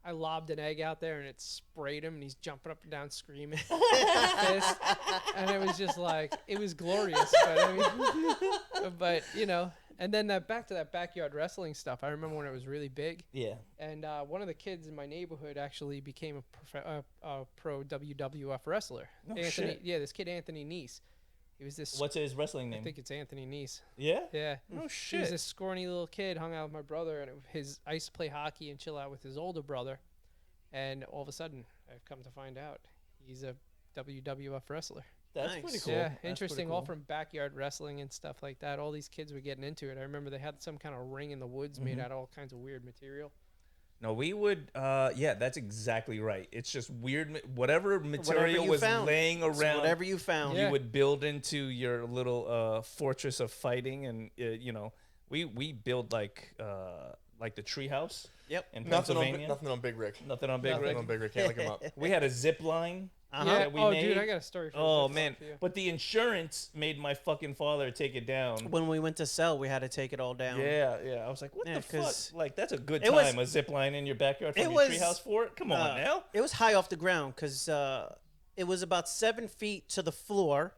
Speaker 4: I lobbed an egg out there and it sprayed him, and he's jumping up and down screaming, pissed. And it was just like it was glorious. But I mean, but you know. And then back to that backyard wrestling stuff. I remember when it was really big.
Speaker 1: Yeah.
Speaker 4: And one of the kids in my neighborhood actually became a pro WWF wrestler.
Speaker 1: No
Speaker 4: Anthony,
Speaker 1: shit.
Speaker 4: Yeah, this kid Anthony Neese. He was this.
Speaker 1: What's his wrestling
Speaker 4: I
Speaker 1: name?
Speaker 4: think it's Anthony Neese.
Speaker 1: Yeah?
Speaker 4: Yeah.
Speaker 1: No
Speaker 4: He was
Speaker 1: shit.
Speaker 4: this scrawny little kid, hung out with my brother, and I used to play hockey and chill out with his older brother. And all of a sudden, I've come to find out he's a WWF wrestler.
Speaker 1: That's
Speaker 3: Nice.
Speaker 1: pretty cool.
Speaker 4: Yeah,
Speaker 1: That's pretty
Speaker 4: interesting. All
Speaker 1: cool.
Speaker 4: from backyard wrestling and stuff like that. All these kids were getting into it. I remember they had some kind of ring in the woods made out of all kinds of weird material.
Speaker 1: No, we would. Yeah, that's exactly right. It's just weird. Whatever material
Speaker 3: you
Speaker 1: was
Speaker 3: found.
Speaker 1: laying
Speaker 3: It's
Speaker 1: around,
Speaker 3: whatever you found.
Speaker 4: Yeah.
Speaker 1: you would build into your little fortress of fighting, and you know, we build like the treehouse.
Speaker 3: Yep.
Speaker 1: In
Speaker 2: Nothing
Speaker 1: Pennsylvania.
Speaker 2: on Big Rick.
Speaker 1: Nothing on Big
Speaker 2: Nothing
Speaker 1: Rick.
Speaker 2: on Big Rick. Can't look him up.
Speaker 1: We had a zip line.
Speaker 3: Uh-huh.
Speaker 4: Yeah.
Speaker 1: that we
Speaker 4: Oh,
Speaker 1: made.
Speaker 4: dude, I got a story for
Speaker 1: Oh
Speaker 4: this.
Speaker 1: man,
Speaker 4: Yeah.
Speaker 1: but the insurance made my fucking father take it down.
Speaker 3: When we went to sell, we had to take it all down.
Speaker 1: Yeah, yeah. I was like, what
Speaker 3: Yeah,
Speaker 1: the fuck?
Speaker 3: 'cause
Speaker 1: Like, that's a good
Speaker 3: it was-
Speaker 1: time. A zip line in your backyard from
Speaker 3: it
Speaker 1: your
Speaker 3: was,
Speaker 1: treehouse fort? Come on now.
Speaker 3: It was high off the ground because it was about 7 feet to the floor,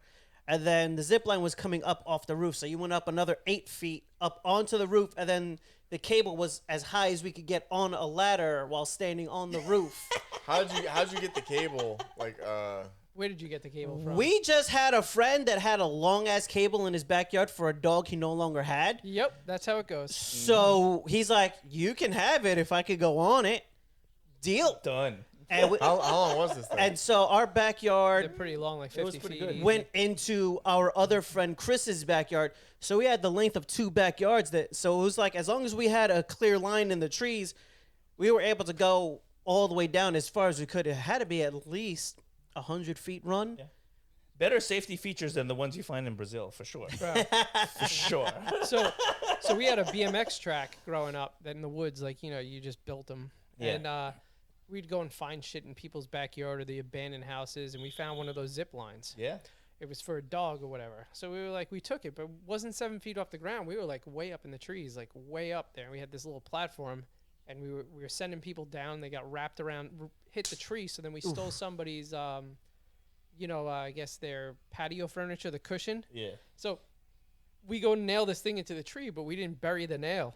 Speaker 3: and then the zip line was coming up off the roof. So you went up another 8 feet up onto the roof, and then the cable was as high as we could get on a ladder while standing on the roof.
Speaker 2: How'd you get the cable? Like
Speaker 4: Where did you get the cable from?
Speaker 3: We just had a friend that had a long ass cable in his backyard for a dog he no longer had.
Speaker 4: Yep, that's how it goes.
Speaker 3: So he's like, "You can have it if I could go on it." Deal.
Speaker 1: Done.
Speaker 3: And, we,
Speaker 2: how long was this thing?
Speaker 3: and so our
Speaker 4: They're
Speaker 3: backyard
Speaker 4: pretty long, like
Speaker 1: was
Speaker 4: 50
Speaker 1: pretty
Speaker 4: feet.
Speaker 1: good.
Speaker 4: each.
Speaker 3: went into our other friend Chris's backyard. So we had the length of 2 backyards. So it was like as long as we had a clear line in the trees, we were able to go all the way down as far as we could. It had to be at least 100 feet run.
Speaker 1: Yeah. Better safety features than the ones you find in Brazil, for sure.
Speaker 4: Bro.
Speaker 1: For sure.
Speaker 4: so we had a BMX track growing up that in the woods, like, you know, you just built them.
Speaker 1: Yeah.
Speaker 4: And we'd go and find shit in people's backyard or the abandoned houses, and we found one of those zip lines.
Speaker 1: Yeah.
Speaker 4: It was for a dog or whatever. So we were like, we took it, but it wasn't 7 feet off the ground. We were like way up in the trees, like way up there. We had this little platform, and we were sending people down. They got wrapped around, hit the tree. So then we stole somebody's, you know, I guess their patio furniture, the cushion.
Speaker 1: Yeah.
Speaker 4: So we go nail this thing into the tree, but we didn't bury the nail.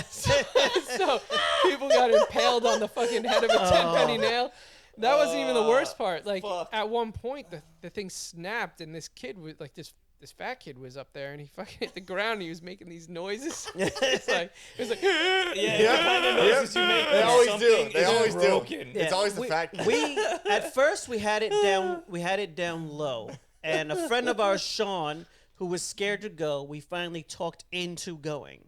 Speaker 4: So people got impaled on the fucking head of a 10-penny nail. That wasn't even the worst part. Like
Speaker 1: fuck.
Speaker 4: at one point, the thing snapped, and this kid was like this fat kid was up there, and he fucking hit the ground. And he was making these noises. It was like
Speaker 1: Yeah,
Speaker 2: Yeah.
Speaker 1: the kind of noises you make
Speaker 2: They
Speaker 1: when
Speaker 2: always do.
Speaker 1: something
Speaker 2: They
Speaker 1: is
Speaker 2: always do.
Speaker 1: broken.
Speaker 2: It's always the fact.
Speaker 3: We at first we had it down. We had it down low, and a friend of ours, Sean, who was scared to go, we finally talked into going.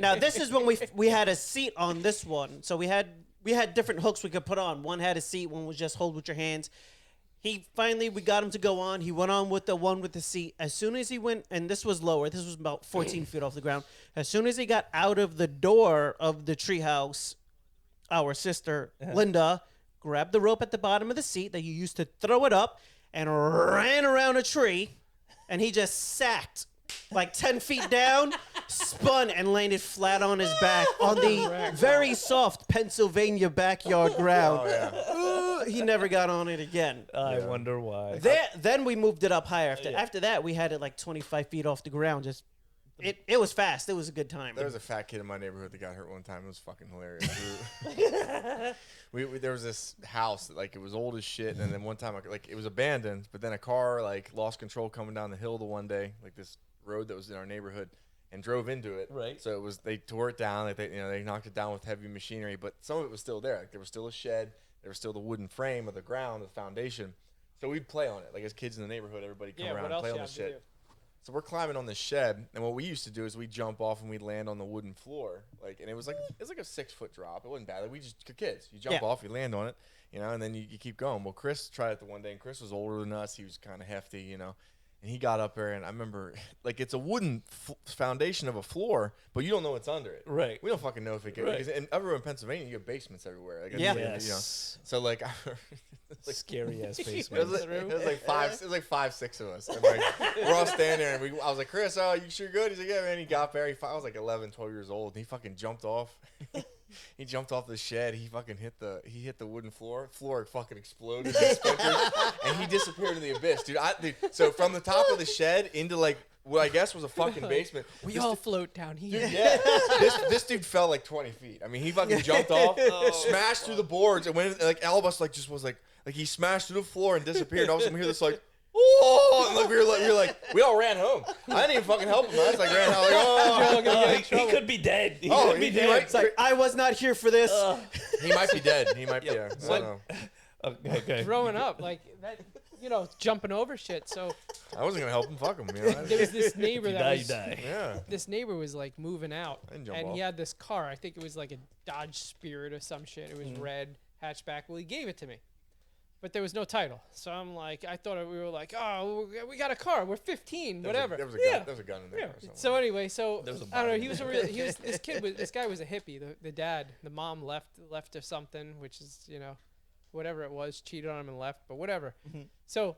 Speaker 3: Now this is when we had a seat on this one, so we had different hooks we could put on. One had a seat, one was just hold with your hands. We got him to go on. He went on with the one with the seat. As soon as he went, and this was lower, this was about 14 feet off the ground. As soon as he got out of the door of the treehouse, our sister Linda grabbed the rope at the bottom of the seat that you used to throw it up and ran around a tree, and he just sacked like 10 feet down, spun, and landed flat on his back on the very soft Pennsylvania backyard ground.
Speaker 2: Oh yeah.
Speaker 3: He never got on it again.
Speaker 1: I wonder why.
Speaker 3: Then we moved it up higher. After that, we had it like 25 feet off the ground. Just it was fast. It was a good time.
Speaker 2: There was a fat kid in my neighborhood that got hurt one time. It was fucking hilarious. There was this house that, like, it was old as shit, and then one time like it was abandoned, but then a car like lost control coming down the hill the one day, like this road that was in our neighborhood, and drove into it.
Speaker 1: Right.
Speaker 2: So they tore it down. Like they knocked it down with heavy machinery, but some of it was still there. Like there was still a shed. There was still the wooden frame of the ground, the foundation. So we'd play on it. Like as kids in the neighborhood, everybody come
Speaker 4: yeah,
Speaker 2: around
Speaker 4: what
Speaker 2: and
Speaker 4: else
Speaker 2: play
Speaker 4: you
Speaker 2: on the
Speaker 4: have to
Speaker 2: shit. So we're climbing on the shed, and what we used to do is we jump off and we land on the wooden floor, and it was like a 6-foot drop. It wasn't bad. Like we just kids. You jump off, you land on it, and then you keep going. Well, Chris tried it the one day, and Chris was older than us. He was kind of hefty, and he got up there, and I remember, like, it's a wooden foundation of a floor, but you don't know what's under it.
Speaker 1: Right.
Speaker 2: We don't fucking know if it
Speaker 1: Right.
Speaker 2: because everywhere in Pennsylvania, you have basements everywhere. Like,
Speaker 3: Yeah.
Speaker 1: Yes.
Speaker 2: So like,
Speaker 1: Scary ass
Speaker 2: it
Speaker 1: basement.
Speaker 2: was like 5, 6 of us. And like, we're all standing there, and I was like, Chris, oh, you sure good? He's like, yeah, man. He got there. I was like 11, 12 years old, and he fucking jumped off. He jumped off the shed. He fucking hit the wooden floor. Floor fucking exploded in splinters, and he disappeared in the abyss, dude. So from the top of the shed into like what I guess was a fucking basement.
Speaker 4: We all float down here.
Speaker 2: Yeah, this dude fell like 20 feet. I mean, he fucking jumped off, smashed through the boards, and when like all of us like just was like he smashed through the floor and disappeared. And all of a sudden we hear this like. Oh, and like we all ran home. I didn't even fucking help him. I just like ran home. Like, oh,
Speaker 1: He could be dead. He
Speaker 2: Oh,
Speaker 1: could be
Speaker 2: he
Speaker 1: dead.
Speaker 2: might-
Speaker 3: It's like, I was not here for this.
Speaker 2: he might be dead. He might be. Yeah, I don't know.
Speaker 1: Okay.
Speaker 4: Growing up, like that, jumping over shit. So
Speaker 2: I wasn't gonna help him. Fuck him.
Speaker 4: there was this neighbor
Speaker 1: You
Speaker 4: that
Speaker 1: die,
Speaker 4: was,
Speaker 1: you die.
Speaker 2: Yeah.
Speaker 4: this neighbor was like moving out,
Speaker 2: I didn't jump
Speaker 4: and he
Speaker 2: off.
Speaker 4: had this car. I think it was like a Dodge Spirit or some shit. It was red hatchback. Well, he gave it to me, but there was no title. So I'm like, I thought we were like, oh, we got a car. We're 15, whatever.
Speaker 2: There was a gun. There was a gun in there.
Speaker 4: Yeah.
Speaker 2: Or something.
Speaker 4: So anyway,
Speaker 1: There was a
Speaker 4: I don't know.
Speaker 1: body
Speaker 4: He was
Speaker 1: in
Speaker 4: a real. This guy was a hippie. The dad, the mom left or something, which is whatever it was, cheated on him and left, but whatever. So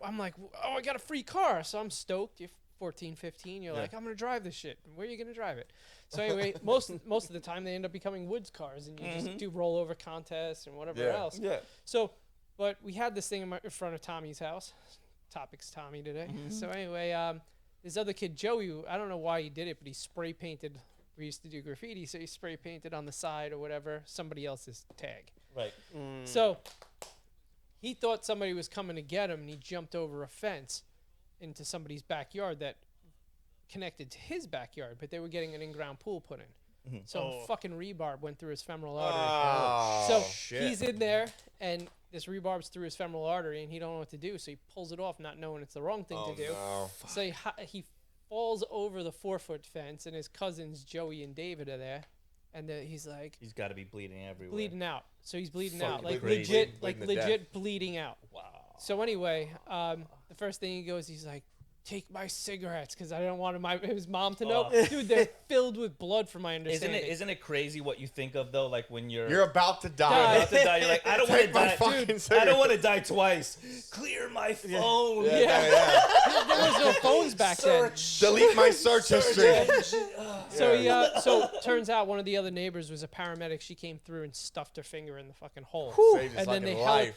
Speaker 4: I'm like, oh, I got a free car, so I'm stoked. You're 14, 15. You're like, I'm gonna drive this shit. Where are you gonna drive it? So anyway, most of the time they end up becoming woods cars, and you just do rollover contests and whatever
Speaker 2: Yeah.
Speaker 4: else.
Speaker 1: Yeah.
Speaker 4: So, but we had this thing in front of Tommy's house. Topic's Tommy today. So anyway, this other kid, Joey, I don't know why he did it, but he spray painted. We used to do graffiti, so he spray painted on the side or whatever somebody else's tag.
Speaker 1: Right.
Speaker 4: So he thought somebody was coming to get him, and he jumped over a fence into somebody's backyard that connected to his backyard, but they were getting an in-ground pool put in. So fucking rebarb went through his femoral artery.
Speaker 2: Oh,
Speaker 4: So
Speaker 2: shit.
Speaker 4: he's in there, and this rebarb's through his femoral artery, and he don't know what to do. So he pulls it off, not knowing it's the wrong thing to do.
Speaker 2: No.
Speaker 4: So he falls over the 4-foot fence, and his cousins Joey and David are there, and he's like
Speaker 1: He's got to be bleeding everywhere.
Speaker 4: bleeding out. So he's bleeding
Speaker 1: Fucking
Speaker 4: out, like
Speaker 1: crazy.
Speaker 4: legit,
Speaker 2: Bleeding
Speaker 4: like
Speaker 2: to death.
Speaker 4: legit bleeding out.
Speaker 1: Wow.
Speaker 4: So anyway, the first thing he goes, he's like, take my cigarettes, because I don't want his mom to know.
Speaker 1: Oh.
Speaker 4: Dude, they're filled with blood, from my
Speaker 1: Isn't
Speaker 4: understanding.
Speaker 1: it crazy what you think of though? Like when you're
Speaker 2: You're about to
Speaker 4: Die.
Speaker 2: die.
Speaker 1: about to die, you're like, I don't want to
Speaker 2: Take my
Speaker 1: die.
Speaker 2: fucking
Speaker 1: Dude, I
Speaker 2: cigarette.
Speaker 1: don't want to die twice. Clear my phone.
Speaker 2: Yeah.
Speaker 4: There was no phones back then.
Speaker 2: Delete my search history.
Speaker 4: So turns out one of the other neighbors was a paramedic. She came through and stuffed her finger in the fucking hole.
Speaker 2: Saved his
Speaker 4: And then
Speaker 2: fucking
Speaker 4: they
Speaker 2: life.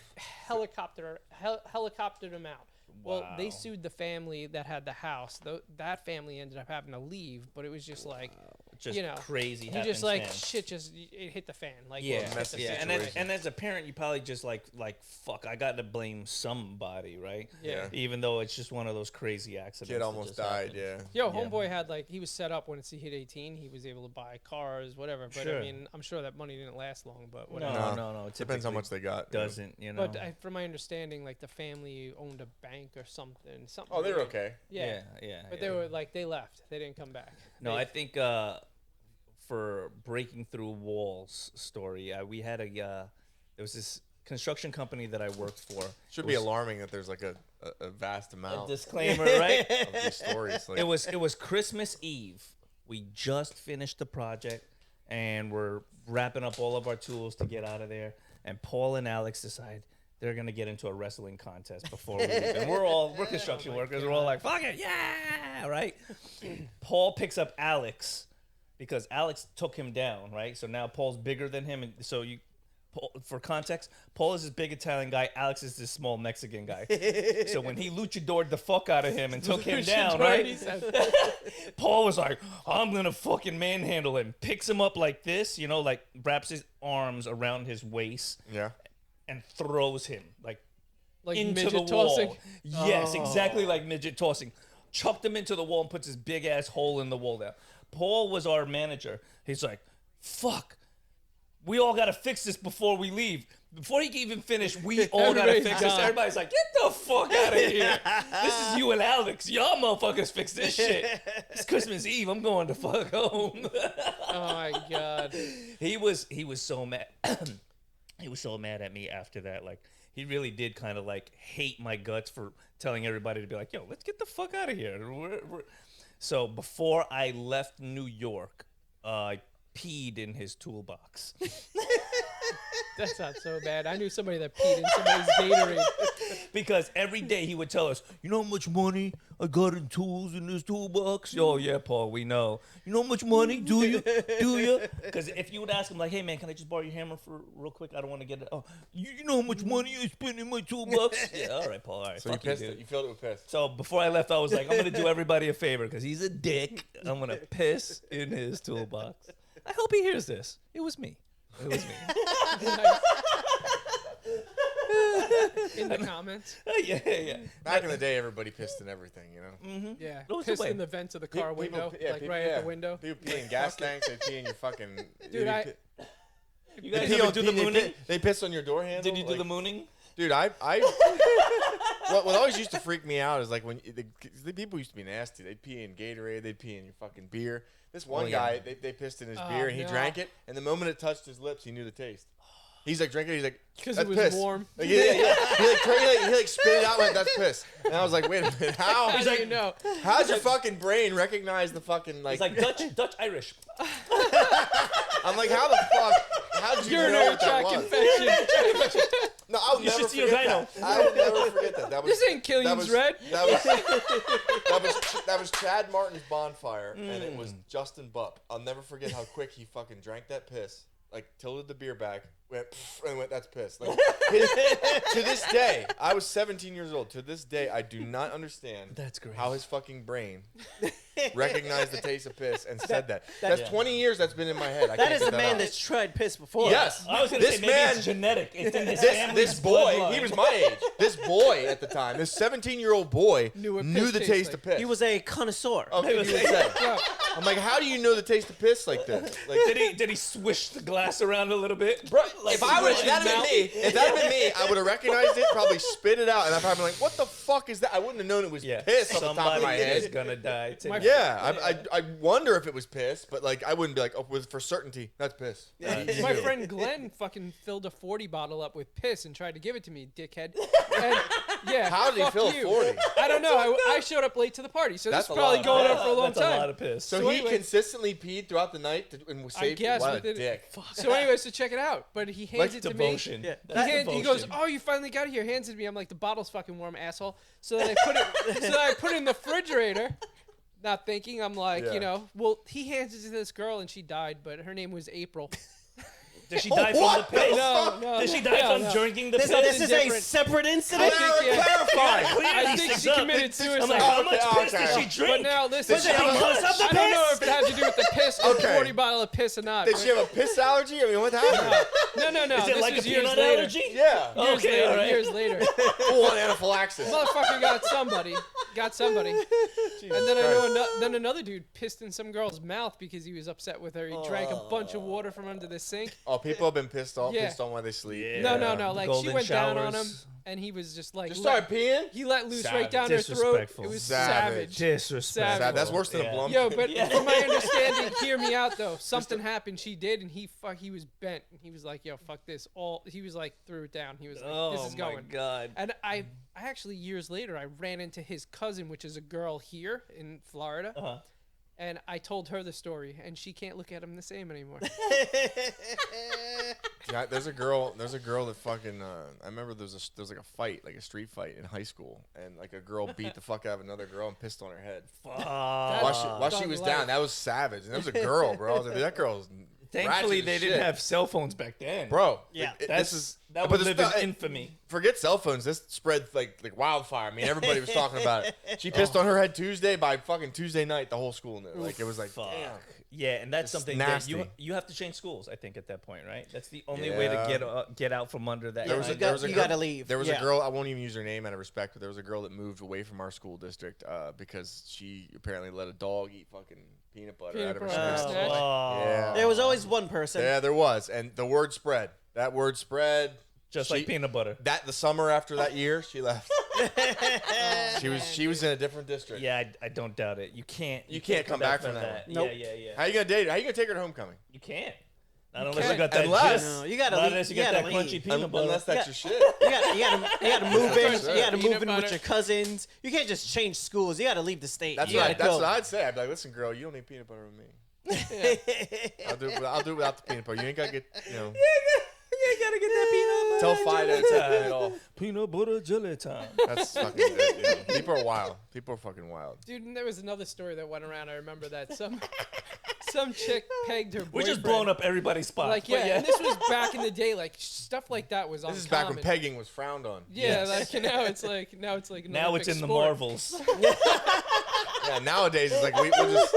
Speaker 4: helicoptered him out. Well, they
Speaker 1: Wow.
Speaker 4: sued the family that had the house. That family ended up having to leave, but it was just like,
Speaker 1: Just crazy.
Speaker 4: you just like
Speaker 1: happenstance.
Speaker 4: shit. It hit the fan. Like
Speaker 1: Yeah,
Speaker 4: it hit the
Speaker 2: messy
Speaker 1: yeah,
Speaker 4: fan.
Speaker 1: and as a parent, you probably just like fuck. I got to blame somebody, right?
Speaker 4: Yeah.
Speaker 1: Even though it's just one of those crazy accidents.
Speaker 2: Kid
Speaker 1: that
Speaker 2: almost
Speaker 1: just
Speaker 2: died.
Speaker 1: happen.
Speaker 2: Yeah.
Speaker 4: Yo, homeboy had he was set up once he hit 18. He was able to buy cars, whatever. But
Speaker 1: Sure.
Speaker 4: I mean, I'm sure that money didn't last long. But whatever.
Speaker 1: No. It
Speaker 2: Depends how
Speaker 1: typically
Speaker 2: much they got.
Speaker 1: doesn't. You know.
Speaker 4: But from my understanding, like the family owned a bank or something.
Speaker 2: Oh, they were
Speaker 4: weird.
Speaker 2: okay.
Speaker 4: Yeah.
Speaker 1: Yeah.
Speaker 4: But
Speaker 1: yeah.
Speaker 4: they were they left. They didn't come back.
Speaker 1: No,
Speaker 4: They-
Speaker 1: I think for breaking through walls story, we had there was this construction company that I worked for.
Speaker 2: Should
Speaker 1: It
Speaker 2: be
Speaker 1: was
Speaker 2: alarming that there's like a vast
Speaker 1: a
Speaker 2: amount
Speaker 1: disclaimer, right?
Speaker 2: of these stories. Like,
Speaker 1: It was Christmas Eve. We just finished the project, and we're wrapping up all of our tools to get out of there. And Paul and Alex decide they're gonna get into a wrestling contest before we leave. And we're construction workers. We're all like, "Fuck it, yeah!" Right? Paul picks up Alex because Alex took him down. Right? So now Paul's bigger than him, and so for context, Paul is this big Italian guy. Alex is this small Mexican guy. So when he luchadored the fuck out of him and took him down, right? Paul was like, I'm going to fucking manhandle him. Picks him up like this, like wraps his arms around his waist
Speaker 2: yeah.
Speaker 1: and throws him like into
Speaker 4: midget
Speaker 1: the wall.
Speaker 4: tossing.
Speaker 1: Yes, exactly like midget tossing. Chucked him into the wall and puts his big ass hole in the wall down. Paul was our manager. He's like, fuck. We all got to fix this before we leave. Before he can even finish, we all gotta
Speaker 4: Everybody's
Speaker 1: fix this.
Speaker 4: gone.
Speaker 1: Everybody's like, get the fuck out of here. This is you and Alex. Y'all motherfuckers fix this shit. It's Christmas Eve. I'm going to fuck home.
Speaker 4: Oh my god.
Speaker 1: He was so mad. He was so mad at me after that. Like, he really did kind of like hate my guts for telling everybody to be like, yo, let's get the fuck out of here. So before I left New York, I peed in his toolbox.
Speaker 4: That's not so bad. I knew somebody that peed in somebody's Gatorade.
Speaker 1: Because every day he would tell us, you know how much money I got in tools in this toolbox? Oh, yeah, Paul, we know. You know how much money? Do you? Do you? Because if you would ask him, like, hey, man, can I just borrow your hammer for real quick? I don't want to get it. Oh, you know how much money I spent in my toolbox? Yeah, all right, Paul, all right.
Speaker 2: So you
Speaker 1: Fuck you,
Speaker 2: pissed
Speaker 1: dude.
Speaker 2: it. You filled it with piss.
Speaker 1: So before I left, I was like, I'm going to do everybody a favor because he's a dick. I'm going to piss in his toolbox. I hope he hears this. It was me. It was me.
Speaker 4: In the comments.
Speaker 1: Yeah.
Speaker 2: Back in the day, everybody pissed in everything, you know?
Speaker 4: Yeah.
Speaker 1: That was the
Speaker 4: Pissed
Speaker 1: way.
Speaker 4: in the vents of the car window. Like
Speaker 2: people-
Speaker 4: right
Speaker 2: yeah.
Speaker 4: at the window.
Speaker 2: People pee in gas tanks. They pee in your fucking...
Speaker 4: Dude,
Speaker 1: You
Speaker 2: They
Speaker 1: guys
Speaker 2: pee
Speaker 1: ever
Speaker 2: on-
Speaker 1: do the
Speaker 2: they
Speaker 1: mooning?
Speaker 2: pi- They piss on your door handle?
Speaker 1: Did you do
Speaker 2: Like,
Speaker 1: the mooning?
Speaker 2: Dude, what always used to freak me out is like when the people used to be nasty. They'd pee in Gatorade, they'd pee in your fucking beer. This one guy, they pissed in his beer and he
Speaker 4: no.
Speaker 2: drank it, and the moment it touched his lips, he knew the taste. He's like drinking it, he's like,
Speaker 4: 'Cause
Speaker 2: that's
Speaker 4: it was
Speaker 2: piss.
Speaker 4: warm.
Speaker 2: Like, yeah. He like spit it out and went, that's piss. And I was like, wait a minute,
Speaker 4: How
Speaker 2: how?
Speaker 4: do you know?
Speaker 2: How's your fucking brain recognize the fucking like?
Speaker 1: It's like Dutch Irish.
Speaker 2: I'm like, how the fuck? How did you know
Speaker 4: Urinary
Speaker 2: what that
Speaker 4: tract
Speaker 2: was?
Speaker 4: infection.
Speaker 2: No, I'll
Speaker 1: You
Speaker 2: never
Speaker 1: should see your
Speaker 2: forget
Speaker 1: gyno.
Speaker 2: that. I will never forget that. That was
Speaker 4: This ain't Killian's Red.
Speaker 2: That was Chad Martin's Bonfire, and it was Justin Bupp. I'll never forget how quick he fucking drank that piss. Like tilted the beer back, went pff, and went. That's piss. Like, to this day, I was 17 years old. To this day, I do not understand.
Speaker 1: That's great.
Speaker 2: How his fucking brain recognized the taste of piss and said that. That's 20 years that's been in my head. I
Speaker 3: That
Speaker 2: can't
Speaker 3: is
Speaker 2: get
Speaker 3: a man
Speaker 2: out.
Speaker 3: that's tried piss before.
Speaker 2: Yes.
Speaker 1: I was going to
Speaker 2: This
Speaker 1: say maybe
Speaker 2: man-
Speaker 1: it's genetic. It's in his family's
Speaker 2: This boy,
Speaker 1: bloodline.
Speaker 2: he was my age. This boy at the time, this 17-year-old boy,
Speaker 4: Knew what
Speaker 2: knew
Speaker 4: piss
Speaker 2: the
Speaker 4: tastes
Speaker 2: taste
Speaker 4: like.
Speaker 2: of piss.
Speaker 3: He was a connoisseur.
Speaker 2: Okay, he was saying.
Speaker 4: Yeah.
Speaker 2: I'm like, how do you know the taste of piss like this? Like,
Speaker 1: Did he swish the glass around a little bit?
Speaker 2: bro,
Speaker 1: Like,
Speaker 2: if I would,
Speaker 1: swish
Speaker 2: if that
Speaker 1: his
Speaker 2: had
Speaker 1: mouth?
Speaker 2: been me, if that had been me, I would have recognized it, probably spit it out, and I'd probably been like, what the fuck is that? I wouldn't have known it was
Speaker 1: Yeah.
Speaker 2: piss off the top of
Speaker 1: Somebody
Speaker 2: my
Speaker 1: is
Speaker 2: head.
Speaker 1: gonna die today.
Speaker 4: My-
Speaker 2: Yeah, I wonder if it was piss, but like I wouldn't be like, oh, with for certainty, that's piss.
Speaker 4: My friend Glenn fucking filled a 40 bottle up with piss and tried to give it to me, dickhead. And yeah,
Speaker 2: How did he
Speaker 4: fuck
Speaker 2: fill
Speaker 4: you.
Speaker 2: 40?
Speaker 4: I don't know. I showed up late to the party, so
Speaker 2: That's
Speaker 4: this
Speaker 2: a
Speaker 4: is probably
Speaker 2: lot.
Speaker 4: going on for a long
Speaker 1: That's
Speaker 4: time.
Speaker 1: a lot of piss.
Speaker 2: So,
Speaker 4: So
Speaker 2: he
Speaker 4: anyway-
Speaker 2: consistently peed throughout the night and saved.
Speaker 4: guess
Speaker 2: What a
Speaker 4: within-
Speaker 2: dick.
Speaker 4: So, anyways, to check it out, but he hands
Speaker 1: Like
Speaker 4: it to
Speaker 1: devotion.
Speaker 4: me.
Speaker 3: Yeah.
Speaker 1: That's
Speaker 4: He goes,
Speaker 1: devotion.
Speaker 4: "Oh, you finally got it here." Hands it to me. I'm like, "The bottle's fucking warm, asshole." So then I put it. So then I put it in the refrigerator, not thinking. I'm like,
Speaker 2: Yeah.
Speaker 4: you know, well, he hands it to this girl and she died, but her name was April.
Speaker 1: Did she die from the
Speaker 2: What the
Speaker 1: piss?
Speaker 2: fuck?
Speaker 4: No,
Speaker 1: Did she die
Speaker 4: no,
Speaker 1: from
Speaker 4: no.
Speaker 1: drinking the
Speaker 3: This,
Speaker 1: piss?
Speaker 3: this is a
Speaker 4: different.
Speaker 3: separate
Speaker 4: I
Speaker 3: incident.
Speaker 4: think, yeah.
Speaker 2: Clarify.
Speaker 4: I think she committed suicide.
Speaker 1: I'm like, how much
Speaker 2: Okay,
Speaker 1: piss
Speaker 2: okay.
Speaker 1: did she
Speaker 4: But
Speaker 1: drink?
Speaker 4: now listen,
Speaker 3: Was it
Speaker 4: I don't know-
Speaker 3: because of the
Speaker 4: I don't know
Speaker 3: piss?
Speaker 4: if it had to do with the piss or
Speaker 2: Okay.
Speaker 4: 40 bottle of piss or not.
Speaker 2: Did she have a piss allergy? I mean, what happened?
Speaker 4: No.
Speaker 1: Is it
Speaker 4: This
Speaker 1: like a
Speaker 4: was years
Speaker 1: peanut
Speaker 4: later.
Speaker 1: allergy?
Speaker 2: Yeah.
Speaker 4: Years
Speaker 1: Okay,
Speaker 4: later.
Speaker 1: all right.
Speaker 4: Years later.
Speaker 2: Full on anaphylaxis.
Speaker 4: Motherfucker got somebody. And then I know then another dude pissed in some girl's mouth because he was upset with her. He drank a bunch of water from under the sink.
Speaker 2: Oh, people have been pissed off,
Speaker 4: Yeah.
Speaker 2: pissed on while they sleep.
Speaker 1: Yeah.
Speaker 4: No. Like she
Speaker 1: golden
Speaker 4: went down on him,
Speaker 1: showers.
Speaker 4: and he was just like
Speaker 2: Just started peeing.
Speaker 4: he let loose
Speaker 2: Savage.
Speaker 4: right down her throat.
Speaker 1: Disrespectful.
Speaker 4: It was
Speaker 2: Savage.
Speaker 4: savage.
Speaker 1: Disrespectful.
Speaker 4: Savage.
Speaker 2: That's worse than
Speaker 1: Yeah.
Speaker 2: a Blum.
Speaker 4: Yo, but
Speaker 1: Yeah.
Speaker 4: from my understanding, hear me out though. Something happened. She did, and he was bent. And he was like, "Yo, fuck this." He was like threw it down. He was like,
Speaker 1: Oh
Speaker 4: "This is
Speaker 1: my
Speaker 4: going."
Speaker 1: god.
Speaker 4: And I actually years later I ran into his cousin, which is a girl here in Florida,
Speaker 1: Uh-huh.
Speaker 4: and I told her the story, and she can't look at him the same anymore.
Speaker 2: Yeah, there's a girl that fucking. I remember there was like a fight, like a street fight in high school, and like a girl beat the fuck out of another girl and pissed on her head
Speaker 1: Fuck.
Speaker 2: while she
Speaker 4: Dog
Speaker 2: was
Speaker 4: life.
Speaker 2: down. That was savage, and that was a girl, bro. I was like, that girl's.
Speaker 1: Thankfully,
Speaker 2: ratchet
Speaker 1: they
Speaker 2: as
Speaker 1: didn't
Speaker 2: shit.
Speaker 1: have cell phones back then.
Speaker 2: Bro,
Speaker 3: Yeah.
Speaker 1: That
Speaker 2: but
Speaker 1: would
Speaker 2: the
Speaker 1: live in
Speaker 2: stu-
Speaker 1: infamy.
Speaker 2: Forget cell phones. This spread like wildfire. I mean, everybody was talking about it. She pissed on her head Tuesday. By fucking Tuesday night, the whole school knew. Like it was like,
Speaker 1: Fuck.
Speaker 2: damn.
Speaker 1: Yeah, and that's
Speaker 2: It's
Speaker 1: something
Speaker 2: nasty.
Speaker 1: that you have to change schools. I think at that point, right? That's the only way to
Speaker 2: Yeah.
Speaker 1: get out from under that.
Speaker 2: There was a,
Speaker 3: you
Speaker 2: there was a
Speaker 3: you
Speaker 2: girl-
Speaker 3: gotta leave.
Speaker 2: There was
Speaker 3: Yeah.
Speaker 2: a girl. I won't even use her name out of respect, but there was a girl that moved away from our school district because she apparently let a dog eat fucking peanut butter
Speaker 4: Peanut
Speaker 2: out of her
Speaker 4: butter
Speaker 2: snack.
Speaker 4: snack.
Speaker 1: Oh.
Speaker 2: Yeah.
Speaker 3: There was always one person.
Speaker 2: Yeah, there was, and the word spread. That word spread.
Speaker 1: just like peanut butter.
Speaker 2: The summer after that year, she left. she was in a different district.
Speaker 1: Yeah, I don't doubt it. You can't
Speaker 2: come back from that.
Speaker 3: Nope.
Speaker 1: Yeah.
Speaker 2: How you gonna date her? How you gonna take her to homecoming?
Speaker 1: You can't. Not unless you
Speaker 4: can't.
Speaker 1: got that
Speaker 2: Unless-
Speaker 1: gist.
Speaker 3: No, you gotta
Speaker 1: Not
Speaker 3: leave-
Speaker 1: unless you
Speaker 3: you
Speaker 1: got that
Speaker 3: gotta
Speaker 1: crunchy
Speaker 3: leave.
Speaker 1: peanut butter.
Speaker 2: Unless that's
Speaker 3: Yeah.
Speaker 2: your shit.
Speaker 3: You gotta move in.
Speaker 2: That's
Speaker 3: You gotta
Speaker 4: right.
Speaker 3: move in
Speaker 4: Peanut
Speaker 3: with your
Speaker 4: butter.
Speaker 3: cousins. You can't just change schools. You gotta leave the state.
Speaker 2: That's
Speaker 3: you
Speaker 2: what
Speaker 3: gotta
Speaker 2: that's
Speaker 3: go.
Speaker 2: what I'd say. I'd be like, listen, girl, you don't need peanut butter with me. I'll do it without the peanut butter. You ain't gotta get
Speaker 1: You gotta get that peanut
Speaker 2: tell
Speaker 1: butter.
Speaker 2: Fido to take it off.
Speaker 1: Peanut butter jelly time.
Speaker 2: That's fucking people are wild. People are fucking wild.
Speaker 4: Dude, and there was another story that went around. I remember that some chick pegged her boyfriend.
Speaker 1: We're just blowing up everybody's spot.
Speaker 4: Like,
Speaker 1: but
Speaker 4: yeah, and this was back in the day. Like, stuff like that was
Speaker 2: This is
Speaker 4: uncommon.
Speaker 2: back when pegging was frowned on.
Speaker 4: Yeah, like now it's like an
Speaker 1: now it's
Speaker 4: Olympic
Speaker 1: in the
Speaker 4: sport.
Speaker 1: Marvels.
Speaker 2: Yeah, nowadays it's like we'll just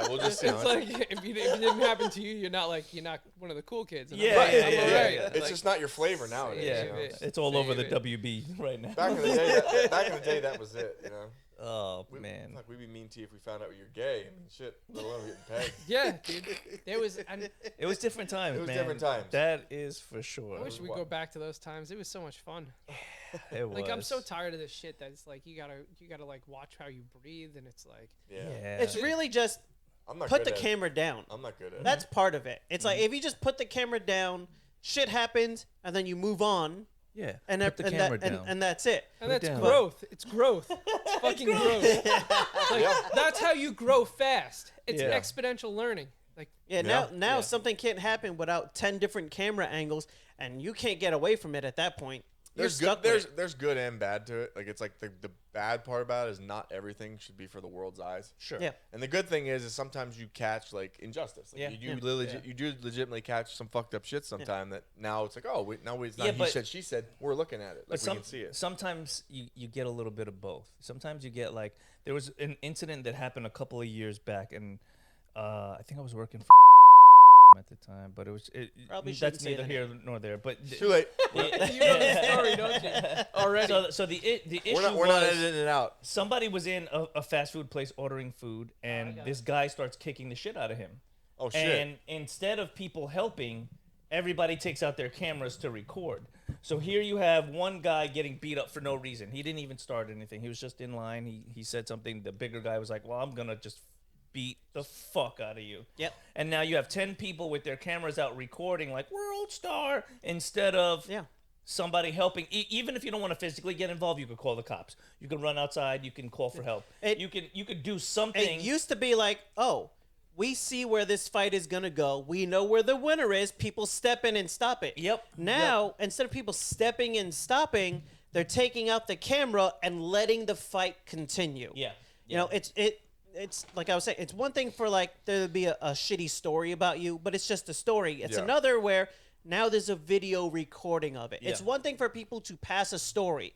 Speaker 2: we'll just
Speaker 4: It's like if it didn't happen to you, you're not one of the cool kids. And I'm
Speaker 1: Yeah,
Speaker 4: like,
Speaker 1: yeah,
Speaker 4: I'm
Speaker 1: yeah,
Speaker 4: alright.
Speaker 1: yeah.
Speaker 2: It's
Speaker 4: Like,
Speaker 2: just not your flavor nowadays.
Speaker 1: Yeah,
Speaker 2: You know?
Speaker 1: it's all over the
Speaker 4: Save it.
Speaker 1: WB right now.
Speaker 2: Back in the day, that was it. You know.
Speaker 1: Oh
Speaker 2: We,
Speaker 1: man.
Speaker 2: Like we'd be mean to you if we found out you're gay. I mean, shit. Let alone getting pegged.
Speaker 4: Yeah, dude. There was. And
Speaker 1: It was different times,
Speaker 2: It was
Speaker 1: man.
Speaker 2: different times.
Speaker 1: That is for sure.
Speaker 4: I wish we go back to those times. It was so much fun.
Speaker 1: It was.
Speaker 4: Like I'm so tired of this shit that it's like you gotta like watch how you breathe, and it's like
Speaker 2: Yeah.
Speaker 1: Yeah.
Speaker 3: It's really just
Speaker 2: I'm not
Speaker 3: put
Speaker 2: good
Speaker 3: the
Speaker 2: at it.
Speaker 3: camera down.
Speaker 2: I'm not good at
Speaker 3: That's part of it. It's like if you just put the camera down, shit happens, and then you move on,
Speaker 1: yeah.
Speaker 3: and
Speaker 1: Put the camera down.
Speaker 3: and that's it.
Speaker 4: and
Speaker 1: Put it
Speaker 4: that's
Speaker 1: down.
Speaker 4: growth. It's growth. It's fucking growth. It's like, that's how you grow fast. It's
Speaker 1: Yeah.
Speaker 4: exponential learning. Like
Speaker 3: Yeah,
Speaker 2: Yeah.
Speaker 3: now something can't happen without 10 different camera angles, and you can't get away from it at that point. You're
Speaker 2: There's
Speaker 3: stuck
Speaker 2: good.
Speaker 3: with it.
Speaker 2: There's good and bad to it. Like it's like the bad part about it is not everything should be for the world's eyes.
Speaker 1: Sure.
Speaker 3: Yeah.
Speaker 2: And the good thing is sometimes you catch like injustice. Like
Speaker 1: Yeah.
Speaker 2: you do legitimately catch some fucked up shit sometime that now it's like, oh, it's not
Speaker 1: Yeah,
Speaker 2: he
Speaker 1: but-
Speaker 2: said, she said. We're looking at it. Like
Speaker 1: But
Speaker 2: we can see it.
Speaker 1: sometimes you get a little bit of both. Sometimes you get like there was an incident that happened a couple of years back, and I think I was working for at the time, but
Speaker 3: Probably shouldn't
Speaker 1: that's
Speaker 3: say
Speaker 1: neither
Speaker 3: that
Speaker 1: here nor there. But
Speaker 2: Too late.
Speaker 4: you know the story, don't you? Already.
Speaker 1: so the issue
Speaker 2: We're not
Speaker 1: was
Speaker 2: editing it out.
Speaker 1: somebody was in a fast food place ordering food, and this guy starts kicking the shit out of him.
Speaker 2: Oh shit.
Speaker 1: And instead of people helping, everybody takes out their cameras to record. So here you have one guy getting beat up for no reason. He didn't even start anything. He was just in line. He said something. The bigger guy was like, well, I'm going to just beat the fuck out of you.
Speaker 3: Yep.
Speaker 1: And now you have 10 people with their cameras out recording like world star instead of
Speaker 3: Yeah.
Speaker 1: somebody helping. Even if you don't want to physically get involved, you could call the cops. You can run outside. You can call for help. You could do something.
Speaker 3: It used to be like, oh, we see where this fight is gonna go. We know where the winner is. People step in and stop it.
Speaker 1: Yep.
Speaker 3: Now, instead of people stepping and stopping, they're taking out the camera and letting the fight continue.
Speaker 1: Yeah.
Speaker 3: You know, it's like I was saying, it's one thing for like there to be a shitty story about you, but it's just a story. It's
Speaker 2: Yeah.
Speaker 3: another where now there's a video recording of it. It's
Speaker 1: Yeah.
Speaker 3: one thing for people to pass a story.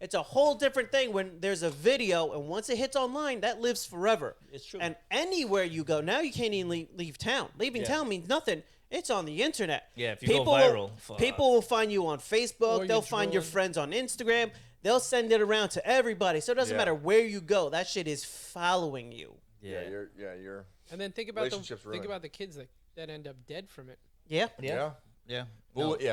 Speaker 3: It's a whole different thing when there's a video, and once it hits online, that lives forever.
Speaker 1: It's true.
Speaker 3: And anywhere you go, now you can't even leave town. Leaving
Speaker 1: Yeah.
Speaker 3: town means nothing. It's on the internet.
Speaker 1: Yeah, if you go
Speaker 3: People
Speaker 1: viral,
Speaker 3: will,
Speaker 1: fuck.
Speaker 3: people will find you on Facebook.
Speaker 4: Or you
Speaker 3: They'll find your
Speaker 4: drone.
Speaker 3: friends on Instagram. They'll send it around to everybody. So it doesn't
Speaker 2: Yeah.
Speaker 3: matter where you go. That shit is following you.
Speaker 2: Yeah, you're.
Speaker 4: And then think about
Speaker 2: Relationships ruined.
Speaker 4: the kids that end up dead from it.
Speaker 3: Yeah.
Speaker 2: Yeah.
Speaker 1: Yeah.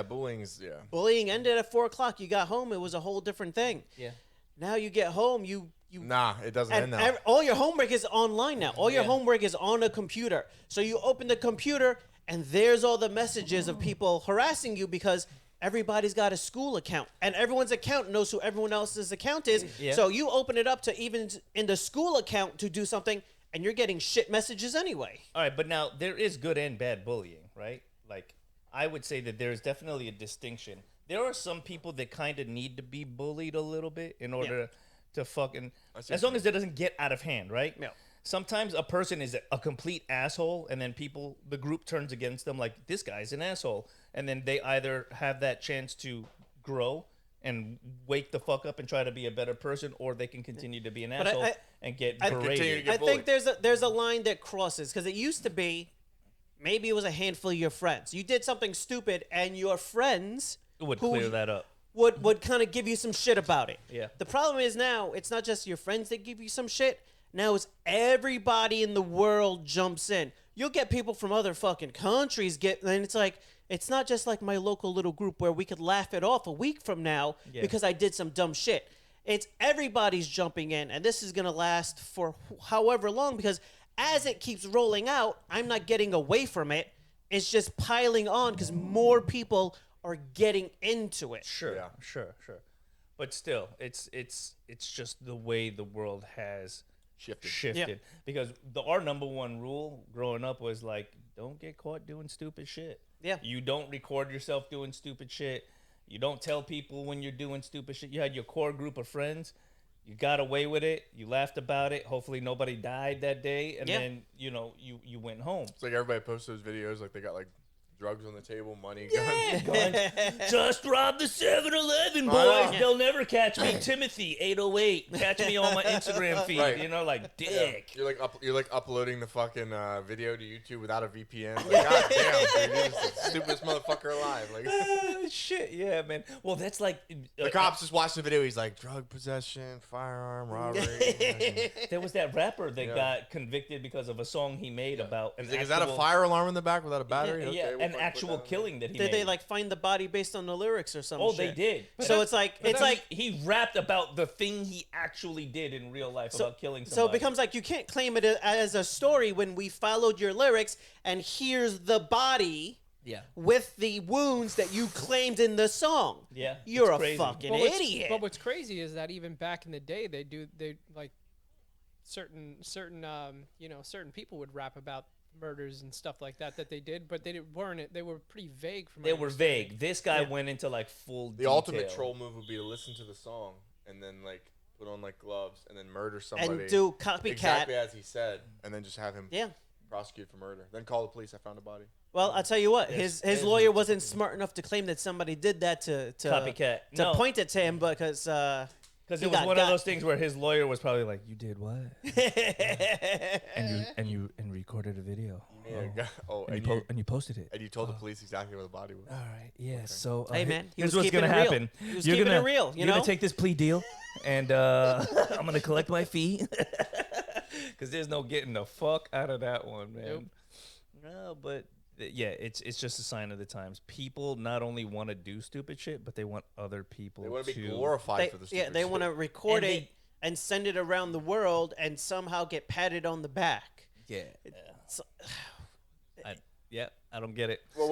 Speaker 2: Bullying's
Speaker 3: Bullying ended at 4 o'clock. You got home. It was a whole different thing.
Speaker 1: Yeah.
Speaker 3: Now you get home. You
Speaker 2: Nah, it doesn't end
Speaker 3: and
Speaker 2: now.
Speaker 3: all your homework is online now. All your
Speaker 1: Yeah.
Speaker 3: homework is on a computer. So you open the computer and there's all the messages of people harassing you because everybody's got a school account and everyone's account knows who everyone else's account is.
Speaker 1: Yeah.
Speaker 3: So you open it up to even in the school account to do something and you're getting shit messages anyway.
Speaker 1: All right, but now there is good and bad bullying, right? Like, I would say that there is definitely a distinction. There are some people that kind of need to be bullied a little bit in order to fucking,
Speaker 2: see
Speaker 1: as
Speaker 2: what
Speaker 1: long as it doesn't get out of hand, right?
Speaker 3: Yeah.
Speaker 1: Sometimes a person is a complete asshole, and then the group turns against them, like, this guy's an asshole. And then they either have that chance to grow and wake the fuck up and try to be a better person, or they can continue to be an
Speaker 3: But
Speaker 1: asshole and get
Speaker 3: I-
Speaker 1: berated.
Speaker 2: Continue to get
Speaker 3: I
Speaker 2: bullied.
Speaker 3: think there's a line that crosses because it used to be maybe it was a handful of your friends. You did something stupid and your friends
Speaker 1: It would
Speaker 3: who
Speaker 1: clear that up.
Speaker 3: would kind of give you some shit about it.
Speaker 1: Yeah.
Speaker 3: The problem is now it's not just your friends that give you some shit. Now it's everybody in the world jumps in. You'll get people from other fucking countries and it's like it's not just like my local little group where we could laugh it off a week from now
Speaker 1: Yeah.
Speaker 3: because I did some dumb shit. It's everybody's jumping in, and this is gonna last for however long because as it keeps rolling out, I'm not getting away from it. It's just piling on because more people are getting into it.
Speaker 1: Sure,
Speaker 2: Yeah.
Speaker 1: sure. But still, it's just the way the world has shifted. Because our number one rule growing up was like, don't get caught doing stupid shit.
Speaker 3: Yeah.
Speaker 1: You don't record yourself doing stupid shit. You don't tell people when you're doing stupid shit. You had your core group of friends. You got away with it. You laughed about it. Hopefully nobody died that day. And
Speaker 3: Yeah.
Speaker 1: then, you went home.
Speaker 2: It's like everybody posts those videos, like they got like drugs on the table, money, guns.
Speaker 1: Guns. Just robbed the 7-Eleven,
Speaker 2: I
Speaker 1: boys.
Speaker 2: know.
Speaker 1: They'll never catch me. Timothy 808. Catch me on my Instagram feed.
Speaker 2: Right.
Speaker 1: Like dick.
Speaker 2: You're like uploading the fucking video to YouTube without a VPN. Like, God damn, dude, you're just the stupidest motherfucker alive. Like
Speaker 1: Shit, yeah, man. Well, that's like
Speaker 2: the cops just watch the video. He's like, drug possession, firearm robbery.
Speaker 1: there was that rapper that
Speaker 2: Yeah.
Speaker 1: got convicted because of a song he made about an
Speaker 2: He's like, is that a
Speaker 1: actual-
Speaker 2: fire alarm in the back without a battery?
Speaker 1: Yeah,
Speaker 2: Okay, we'll
Speaker 1: an
Speaker 2: fucking put
Speaker 1: actual
Speaker 2: that in there.
Speaker 1: killing that he
Speaker 3: Did
Speaker 1: made.
Speaker 3: they like find the body based on the lyrics or something?
Speaker 1: Oh, they did.
Speaker 3: So it's like
Speaker 1: he rapped about the thing he actually did in real life about killing somebody.
Speaker 3: So it becomes like you can't claim it as a story when we followed your lyrics and here's the body
Speaker 1: yeah,
Speaker 3: with the wounds that you claimed in the song.
Speaker 1: yeah.
Speaker 3: You're
Speaker 1: it's
Speaker 3: a
Speaker 1: crazy.
Speaker 3: fucking
Speaker 4: But what's-
Speaker 3: idiot.
Speaker 4: But what's crazy is that even back in the day, they like certain certain people would rap about murders and stuff like that they did, but they were pretty vague from my
Speaker 1: They were
Speaker 4: understanding.
Speaker 1: vague. This guy went into like full.
Speaker 2: The ultimate troll move would be to listen to the song and then like put on like gloves and then murder somebody
Speaker 3: and do copycat.
Speaker 2: exactly as he said, and then just have him
Speaker 3: Yeah.
Speaker 2: prosecuted for murder. Then call the police. I found a body.
Speaker 3: Well, I'll tell you what,
Speaker 1: There's
Speaker 3: his lawyer wasn't smart enough to claim that somebody did that to
Speaker 1: Copycat.
Speaker 3: to
Speaker 1: No.
Speaker 3: point it to him because
Speaker 1: Because
Speaker 3: he
Speaker 1: it was
Speaker 3: got
Speaker 1: one
Speaker 3: got.
Speaker 1: of those things where his lawyer was probably like, "You did what? and you recorded a video,
Speaker 2: And
Speaker 1: you posted it.
Speaker 2: and you told the police exactly where the body was.
Speaker 1: All right, yeah. So
Speaker 3: Hey, man, he
Speaker 1: here's
Speaker 3: was
Speaker 1: what's
Speaker 3: keeping
Speaker 1: gonna
Speaker 3: it real.
Speaker 1: happen.
Speaker 3: He was
Speaker 1: You're
Speaker 3: keeping
Speaker 1: gonna
Speaker 3: it real, you
Speaker 1: you're
Speaker 3: know?
Speaker 1: gonna take this plea deal, and I'm gonna collect my fee. Because there's no getting the fuck out of that one, man.
Speaker 4: Nope.
Speaker 1: No, but yeah, it's just a sign of the times. People not only want to do stupid shit, but they want other people
Speaker 2: They want to be
Speaker 1: to
Speaker 2: glorified
Speaker 3: they,
Speaker 2: for the stupid
Speaker 3: yeah, they
Speaker 2: shit.
Speaker 3: want to record
Speaker 1: And
Speaker 3: it
Speaker 1: they-
Speaker 3: and send it around the world and somehow get patted on the back.
Speaker 1: Yeah.
Speaker 3: So-
Speaker 1: I don't get it.
Speaker 2: Well,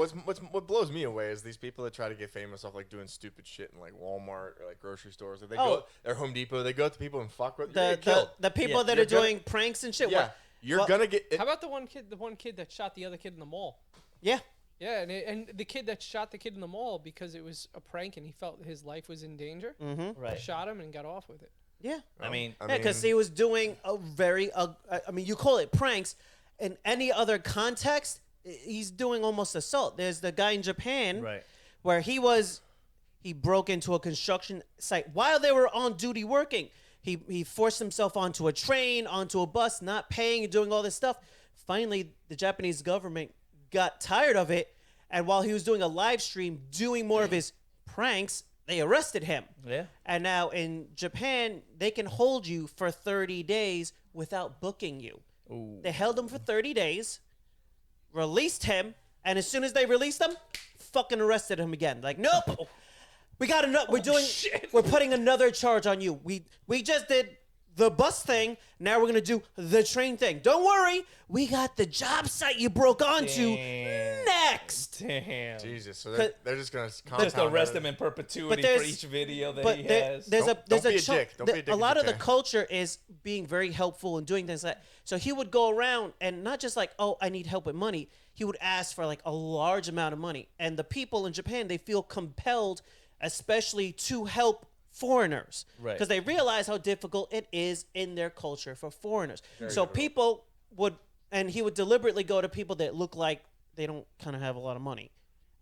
Speaker 2: what blows me away is these people that try to get famous off like doing stupid shit in like Walmart or like grocery stores. Like, they
Speaker 3: Oh.
Speaker 2: go, or Home Depot. They go up to people and fuck with. You're
Speaker 3: the,
Speaker 2: gonna get killed.
Speaker 3: the people
Speaker 1: Yeah,
Speaker 3: that
Speaker 2: you're
Speaker 3: are
Speaker 2: gonna-
Speaker 3: doing pranks and shit.
Speaker 2: Yeah,
Speaker 3: what-
Speaker 2: you're
Speaker 3: well,
Speaker 2: gonna get.
Speaker 4: How about the one kid that shot the other kid in the mall?
Speaker 3: Yeah.
Speaker 4: Yeah, and the kid that shot the kid in the mall because it was a prank and he felt his life was in danger.
Speaker 3: Mm-hmm.
Speaker 1: Right.
Speaker 4: Shot him and got off with it.
Speaker 3: Yeah.
Speaker 1: I mean,
Speaker 3: Yeah, because he was doing a very, I mean, you call it pranks. In any other context, he's doing almost assault. There's the guy in Japan
Speaker 1: right.
Speaker 3: where he broke into a construction site while they were on duty working. He forced himself onto a train, onto a bus, not paying and doing all this stuff. Finally, the Japanese government got tired of it, and while he was doing a live stream, doing more of his pranks, they arrested him.
Speaker 1: Yeah.
Speaker 3: And now in Japan, they can hold you for 30 days without booking you.
Speaker 1: Ooh.
Speaker 3: They held him for 30 days, released him, and as soon as they released him, fucking arrested him again. Like, nope, we got enough. We're putting another charge on you. We just did the bus thing. Now we're gonna do the train thing. Don't worry, we got the job site you broke onto
Speaker 1: Damn.
Speaker 3: next.
Speaker 1: Damn.
Speaker 2: Jesus, so
Speaker 3: But-
Speaker 2: they're just gonna
Speaker 1: Just
Speaker 2: compound
Speaker 1: arrest
Speaker 2: it.
Speaker 1: him in
Speaker 3: But
Speaker 1: perpetuity for
Speaker 3: there's-
Speaker 1: each video that
Speaker 3: But
Speaker 1: he has.
Speaker 3: there's
Speaker 2: Don't
Speaker 3: a
Speaker 2: be a
Speaker 3: chunk-
Speaker 2: dick. Don't be a dick
Speaker 3: a
Speaker 2: in
Speaker 3: lot of the
Speaker 2: Japan.
Speaker 3: culture is being very helpful and doing things like that. So he would go around and not just like, oh, I need help with money. He would ask for like a large amount of money. And the people in Japan, they feel compelled, especially to help foreigners.
Speaker 1: Right.
Speaker 3: Because they realize how difficult it is in their culture for foreigners. So people would, and he would deliberately go to people that look like they don't kind of have a lot of money.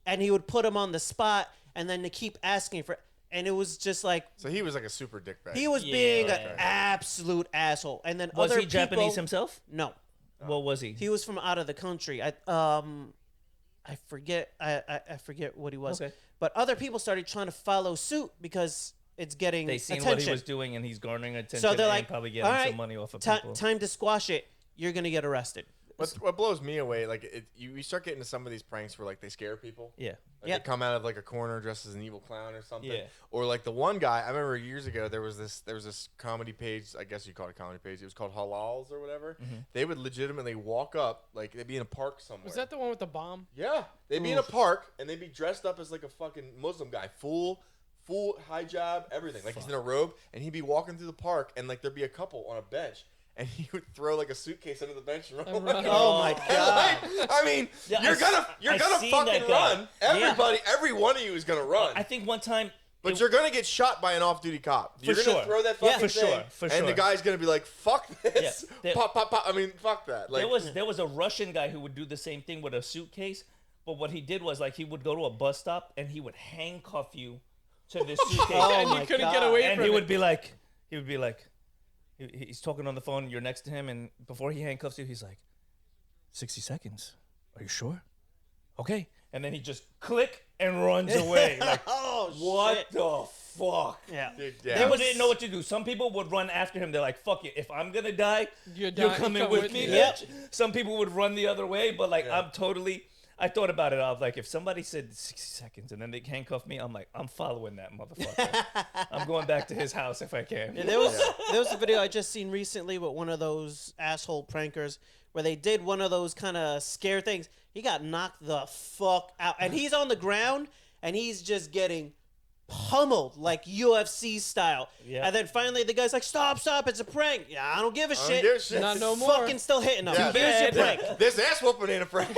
Speaker 3: And he would put them on the spot and then to keep asking for, and it was just like,
Speaker 2: So he was like a super dickbag.
Speaker 3: he was
Speaker 1: Yeah.
Speaker 3: being an
Speaker 1: Okay.
Speaker 3: absolute asshole. And then
Speaker 1: Was
Speaker 3: other
Speaker 1: he Japanese
Speaker 3: people-
Speaker 1: himself?
Speaker 3: No,
Speaker 1: What was he?
Speaker 3: he was from out of the country. I forget. I forget what he was.
Speaker 1: Okay.
Speaker 3: But other people started trying to follow suit because it's getting
Speaker 1: They seen
Speaker 3: attention.
Speaker 1: what he was doing, and he's garnering attention.
Speaker 3: So they're
Speaker 1: and
Speaker 3: like,
Speaker 1: probably
Speaker 3: all
Speaker 1: getting
Speaker 3: right,
Speaker 1: some money off of
Speaker 3: ti-
Speaker 1: people.
Speaker 3: time to squash it. You're gonna get arrested.
Speaker 2: What blows me away, like you start getting to some of these pranks where like they scare people.
Speaker 1: Yeah.
Speaker 2: Like
Speaker 3: Yep.
Speaker 2: they come out of like a corner dressed as an evil clown or something.
Speaker 1: Yeah.
Speaker 2: Or like the one guy I remember years ago there was this comedy page, I guess you call it a comedy page. It was called Halals or whatever. They would legitimately walk up, like they'd be in a park somewhere.
Speaker 4: Was that the one with the bomb?
Speaker 2: Yeah. They'd be in a park and they'd be dressed up as like a fucking Muslim guy, full hijab, everything. Like he's in a robe and he'd be walking through the park and like there'd be a couple on a bench. And he would throw like a suitcase under the bench and run
Speaker 4: And
Speaker 2: away.
Speaker 4: run.
Speaker 3: Oh my
Speaker 2: And,
Speaker 3: god.
Speaker 2: like, I mean,
Speaker 1: Yeah,
Speaker 2: you're
Speaker 1: I've
Speaker 2: gonna
Speaker 1: seen
Speaker 2: fucking
Speaker 1: that guy.
Speaker 2: run. Everybody, every one of you is gonna run.
Speaker 1: I think one time.
Speaker 2: But you're gonna get shot by an off-duty cop. You're gonna
Speaker 1: sure.
Speaker 2: throw that
Speaker 3: Yeah,
Speaker 2: fucking
Speaker 1: for
Speaker 2: thing,
Speaker 1: sure, for
Speaker 2: and
Speaker 1: sure.
Speaker 2: the guy's gonna be like, "Fuck this!"
Speaker 1: Yeah, there-
Speaker 2: Pop, pop, pop. I mean, fuck that. Like,
Speaker 1: there was a Russian guy who would do the same thing with a suitcase, but what he did was like he would go to a bus stop and he would handcuff you to this suitcase,
Speaker 3: Oh
Speaker 4: and
Speaker 3: my
Speaker 4: you couldn't
Speaker 3: God.
Speaker 4: get away
Speaker 1: and
Speaker 4: from
Speaker 1: he
Speaker 4: it.
Speaker 1: would be like, he's talking on the phone, you're next to him, and before he handcuffs you, he's like, 60 seconds. Are you sure? Okay, and then he just click and runs away. Like,
Speaker 3: Oh
Speaker 1: what
Speaker 3: shit.
Speaker 1: the fuck?
Speaker 3: Yeah.
Speaker 2: dude,
Speaker 1: They
Speaker 2: yeah.
Speaker 1: didn't know what to do. Some people would run after him. They're like, "Fuck it. If I'm gonna die,
Speaker 4: You're
Speaker 1: you're
Speaker 4: dying-
Speaker 1: coming
Speaker 4: come
Speaker 1: with
Speaker 4: with
Speaker 1: me."
Speaker 4: me.
Speaker 3: Yep.
Speaker 1: Bitch. Some people would run the other way, but like,
Speaker 2: Yeah.
Speaker 1: I thought about it. I was like, if somebody said 60 seconds and then they handcuff me, I'm like, I'm following that motherfucker. I'm going back to his house if I can.
Speaker 3: Yeah, there was a video I just seen recently with one of those asshole prankers where they did one of those kind of scare things. He got knocked the fuck out, and he's on the ground and he's just getting pummeled like UFC style.
Speaker 1: Yeah.
Speaker 3: And then finally the guy's like, "Stop, it's a prank." Yeah, I don't give a
Speaker 2: I don't
Speaker 3: shit.
Speaker 2: give a shit.
Speaker 4: Not no more.
Speaker 3: Fucking still hitting him.
Speaker 2: Yeah.
Speaker 3: Here's your
Speaker 1: bad.
Speaker 3: prank.
Speaker 2: This ass whooping ain't a prank.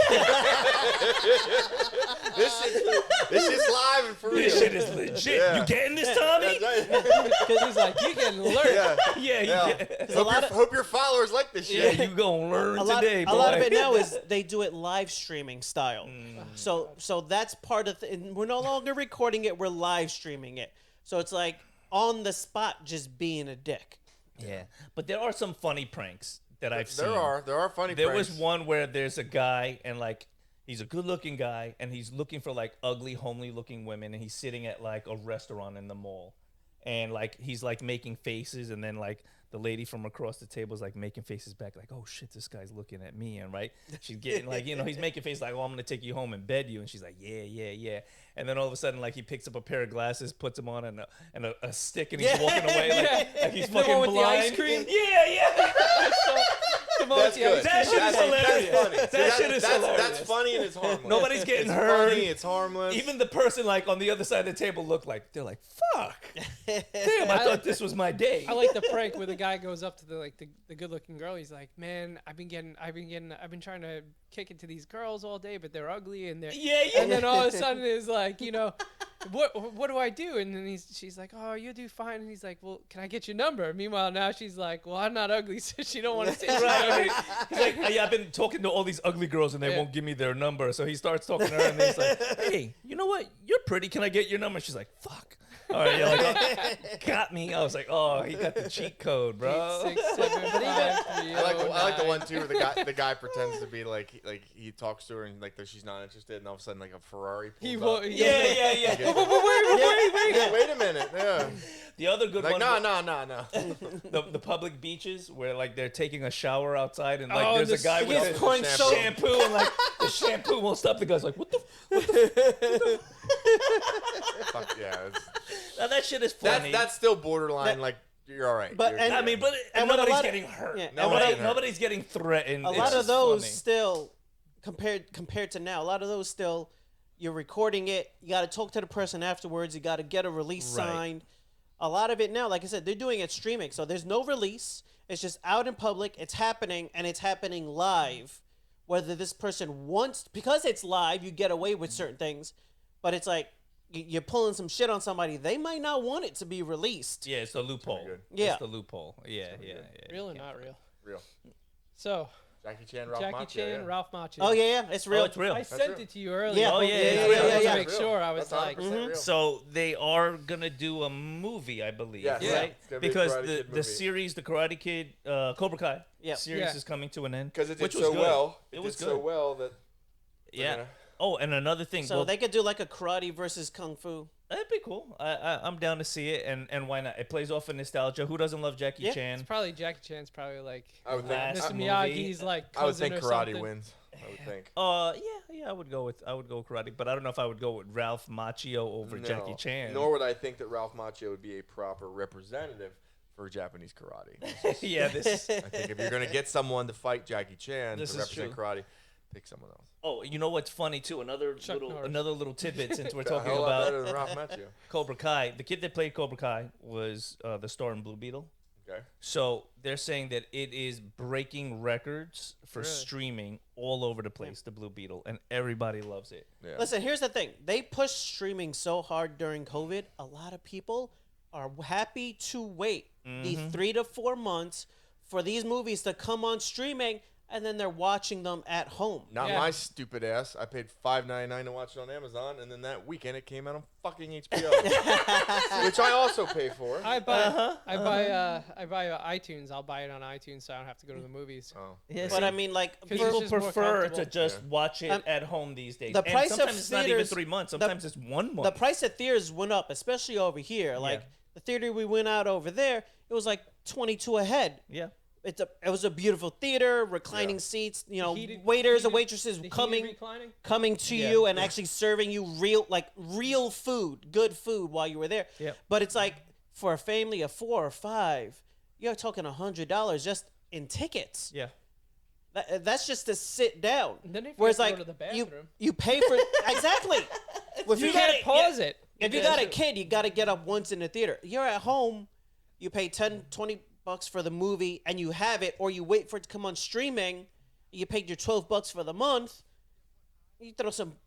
Speaker 2: this shit's live and for real.
Speaker 1: This shit is legit.
Speaker 2: Yeah.
Speaker 1: You getting this, Tommy?
Speaker 2: That's right.
Speaker 4: Because he's like, you getting alert.
Speaker 2: Yeah.
Speaker 1: Yeah, you
Speaker 2: Yeah.
Speaker 1: get-
Speaker 2: Hope your followers like this
Speaker 1: yeah,
Speaker 2: shit.
Speaker 1: you gonna learn
Speaker 3: A lot
Speaker 1: today, boy.
Speaker 3: of it now is they do it live streaming style.
Speaker 1: Mm.
Speaker 3: So that's part of and we're no longer recording it, we're live streaming it. So it's like on the spot just being a dick.
Speaker 1: Yeah, but there are some funny pranks that I've seen.
Speaker 2: There are funny
Speaker 1: There
Speaker 2: pranks.
Speaker 1: was one where there's a guy and like he's a good-looking guy and he's looking for like ugly, homely-looking women and he's sitting at like a restaurant in the mall, and like he's like making faces and then like the lady from across the table is like making faces back like, oh shit, this guy's looking at me, and right, she's getting like, you know, he's making faces like, oh, I'm gonna take you home and bed you, and she's like, yeah, and then all of a sudden like he picks up a pair of glasses, puts them on and a stick, and he's walking away like he's
Speaker 4: The
Speaker 1: fucking
Speaker 4: one with the
Speaker 1: blind.
Speaker 4: ice cream?
Speaker 1: Yeah.
Speaker 4: The one
Speaker 2: That's
Speaker 4: with the
Speaker 2: good.
Speaker 1: That
Speaker 4: ice cream.
Speaker 1: shit is hilarious.
Speaker 2: That's funny.
Speaker 1: That shit is hilarious.
Speaker 2: That's funny and it's harmless.
Speaker 1: Nobody's getting
Speaker 2: it's
Speaker 1: hurt.
Speaker 2: Funny, it's harmless.
Speaker 1: Even the person like on the other side of the table looked like they're like, fuck. Damn, I thought this was my day.
Speaker 4: I like the prank where the guy goes up to the good looking girl. He's like, man, I've been trying to kick it to these girls all day, but they're ugly and they're
Speaker 1: Yeah.
Speaker 4: And then all of a sudden it's like, you know, what do I do? And then she's like, oh, you'll do fine. And he's like, well, can I get your number? Meanwhile, now she's like, well, I'm not ugly, so she don't want to say
Speaker 1: Right. He's like, yeah, I've been talking to all these ugly girls and they
Speaker 4: Yeah.
Speaker 1: won't give me their number. So he starts talking to her and then he's like, hey, you know what? You're pretty. Can I get your number? She's like, fuck. All right, yeah, like, oh, got me. I was like, oh, he got the cheat code, bro.
Speaker 4: 6, 7, 5, 3,
Speaker 2: I like the
Speaker 4: 9.
Speaker 2: one too where the guy pretends to be like he talks to her and like that she's not interested, and all of a sudden like a Ferrari pulls
Speaker 4: He
Speaker 2: up.
Speaker 4: won't.
Speaker 1: Yeah.
Speaker 2: Wait a minute. Yeah.
Speaker 1: The other good
Speaker 2: Like
Speaker 1: one,
Speaker 2: no.
Speaker 1: the public beaches where like they're taking a shower outside and like
Speaker 4: Oh,
Speaker 1: there's a guy
Speaker 4: he's
Speaker 1: with
Speaker 3: pouring
Speaker 1: the
Speaker 3: soap.
Speaker 1: shampoo and like the shampoo won't stop. The guy's like, what the?
Speaker 2: Fuck yeah.
Speaker 1: Now, that shit is funny.
Speaker 2: That's still borderline.
Speaker 3: That-
Speaker 2: like you're all right.
Speaker 3: But-
Speaker 2: You're-
Speaker 3: and-
Speaker 1: I mean, but
Speaker 3: and what a
Speaker 1: nobody's
Speaker 3: lot of-
Speaker 1: getting hurt.
Speaker 3: yeah, and
Speaker 2: what
Speaker 1: Nobody,
Speaker 2: I-
Speaker 1: nobody's getting threatened.
Speaker 3: A
Speaker 1: It's
Speaker 3: lot of
Speaker 1: just
Speaker 3: those
Speaker 1: funny.
Speaker 3: still compared to now, a lot of those still you're recording it, you got to talk to the person afterwards, you got to get a release
Speaker 1: Right.
Speaker 3: signed. A lot of it now, like I said, they're doing it streaming, so there's no release. It's just out in public, it's happening, and it's happening live. Whether this person wants, because it's live, you get away with certain things, but it's like you're pulling some shit on somebody, they might not want it to be released.
Speaker 1: Yeah, it's the loophole.
Speaker 2: good.
Speaker 3: Yeah.
Speaker 1: It's the loophole. Yeah.
Speaker 4: Real or not real?
Speaker 2: real.
Speaker 4: So,
Speaker 2: Jackie Chan, Ralph
Speaker 4: Jackie
Speaker 2: Macchio,
Speaker 4: Chan,
Speaker 2: yeah.
Speaker 4: Ralph Macchio.
Speaker 3: Oh yeah, it's real.
Speaker 1: Oh, it's real.
Speaker 4: I sent
Speaker 2: real.
Speaker 4: it to you earlier.
Speaker 3: Yeah.
Speaker 1: Oh, yeah,
Speaker 3: yeah,
Speaker 1: it's
Speaker 3: yeah,
Speaker 1: real.
Speaker 3: yeah,
Speaker 4: I wanted
Speaker 3: yeah.
Speaker 4: to make sure. I was
Speaker 2: That's
Speaker 4: like,
Speaker 2: 100% real.
Speaker 1: So they are gonna do a movie, I believe,
Speaker 2: Yes.
Speaker 4: Yeah.
Speaker 1: right?
Speaker 2: It's gonna be a
Speaker 1: Because
Speaker 2: Karate
Speaker 1: the
Speaker 2: Kid movie.
Speaker 1: series, the Karate Kid, Cobra Kai
Speaker 3: Yep.
Speaker 1: series
Speaker 4: Yeah.
Speaker 1: is coming to an end.
Speaker 2: Because it did
Speaker 1: which was
Speaker 2: so
Speaker 1: good.
Speaker 2: well.
Speaker 1: It
Speaker 2: It
Speaker 1: was
Speaker 2: did
Speaker 1: good.
Speaker 2: so well that
Speaker 1: Yeah.
Speaker 2: gonna-
Speaker 1: Oh, and another thing.
Speaker 3: So
Speaker 1: well,
Speaker 3: they could do like a karate versus kung fu.
Speaker 1: That'd be cool. I'm down to see it, and why not? It plays off of nostalgia. Who doesn't love Jackie
Speaker 3: Yeah.
Speaker 1: Chan?
Speaker 4: It's probably Jackie Chan's probably like
Speaker 2: I would
Speaker 1: Last
Speaker 2: think.
Speaker 4: Mr.
Speaker 1: movie.
Speaker 4: Miyagi's like
Speaker 2: I would
Speaker 4: cousin
Speaker 2: think
Speaker 4: or
Speaker 2: karate
Speaker 4: something.
Speaker 2: wins. I would think.
Speaker 1: Yeah, I would go with karate, but I don't know if I would go with Ralph Macchio over Jackie
Speaker 2: No.
Speaker 1: Chan.
Speaker 2: Nor would I think that Ralph Macchio would be a proper representative for Japanese karate.
Speaker 1: Yeah, this.
Speaker 2: I think if you're gonna get someone to fight Jackie Chan
Speaker 1: This
Speaker 2: to
Speaker 1: is
Speaker 2: represent
Speaker 1: true.
Speaker 2: karate, pick someone else.
Speaker 1: Oh, you know what's funny too? Another
Speaker 4: Chuck Norris.
Speaker 1: little tidbit since we're
Speaker 2: A
Speaker 1: talking
Speaker 2: hell lot
Speaker 1: about
Speaker 2: better than Ralph Macchio.
Speaker 1: Cobra Kai. The kid that played Cobra Kai was the star in Blue Beetle.
Speaker 2: Okay.
Speaker 1: So they're saying that it is breaking records for
Speaker 4: Really?
Speaker 1: streaming all over the place, the Blue Beetle, and everybody loves it.
Speaker 2: Yeah.
Speaker 3: Listen, here's the thing. They pushed streaming so hard during COVID. A lot of people are happy to wait the 3 to 4 months for these movies to come on streaming, and then they're watching them at home.
Speaker 2: Not
Speaker 4: Yeah.
Speaker 2: my stupid ass. I paid $5.99 to watch it on Amazon, and then that weekend it came out on fucking HBO, which I also pay for.
Speaker 4: I buy I buy iTunes. I'll buy it on iTunes so I don't have to go to the movies.
Speaker 2: Oh.
Speaker 1: Yeah,
Speaker 3: But I mean, like,
Speaker 4: 'Cause
Speaker 1: people
Speaker 4: it's just more
Speaker 1: prefer to
Speaker 4: comfortable.
Speaker 1: just watch it
Speaker 3: Um,
Speaker 1: at home these days.
Speaker 3: the
Speaker 1: And
Speaker 3: price of
Speaker 1: sometimes it's not even
Speaker 3: theaters-
Speaker 1: 3 months.
Speaker 3: the-
Speaker 1: Sometimes it's 1 month.
Speaker 3: the price of theaters went up, especially over here. Like the theater we went out over there, it was like 22 a head.
Speaker 1: yeah.
Speaker 3: It was a beautiful theater, reclining
Speaker 2: Yeah.
Speaker 3: seats. You know,
Speaker 4: Heated-
Speaker 3: waiters and
Speaker 4: heated-
Speaker 3: waitresses
Speaker 4: the heated
Speaker 3: coming
Speaker 4: reclining?
Speaker 3: to
Speaker 1: Yeah.
Speaker 3: you and actually serving you real food, good food while you were there.
Speaker 1: Yep.
Speaker 3: But it's like for a family of 4 or 5, you're talking $100 just in tickets.
Speaker 1: Yeah.
Speaker 3: That's just to sit down.
Speaker 4: And then if you
Speaker 3: Whereas
Speaker 4: have to
Speaker 3: like
Speaker 4: go to the
Speaker 3: you
Speaker 4: bathroom.
Speaker 3: you pay for exactly. If
Speaker 4: You
Speaker 3: got
Speaker 4: can't
Speaker 3: a-
Speaker 4: pause it.
Speaker 3: If you got a kid, you got to get up once in the theater. You're at home, you pay 10, 20 bucks for the movie and you have it, or you wait for it to come on streaming. You paid your 12 bucks for the month. You throw some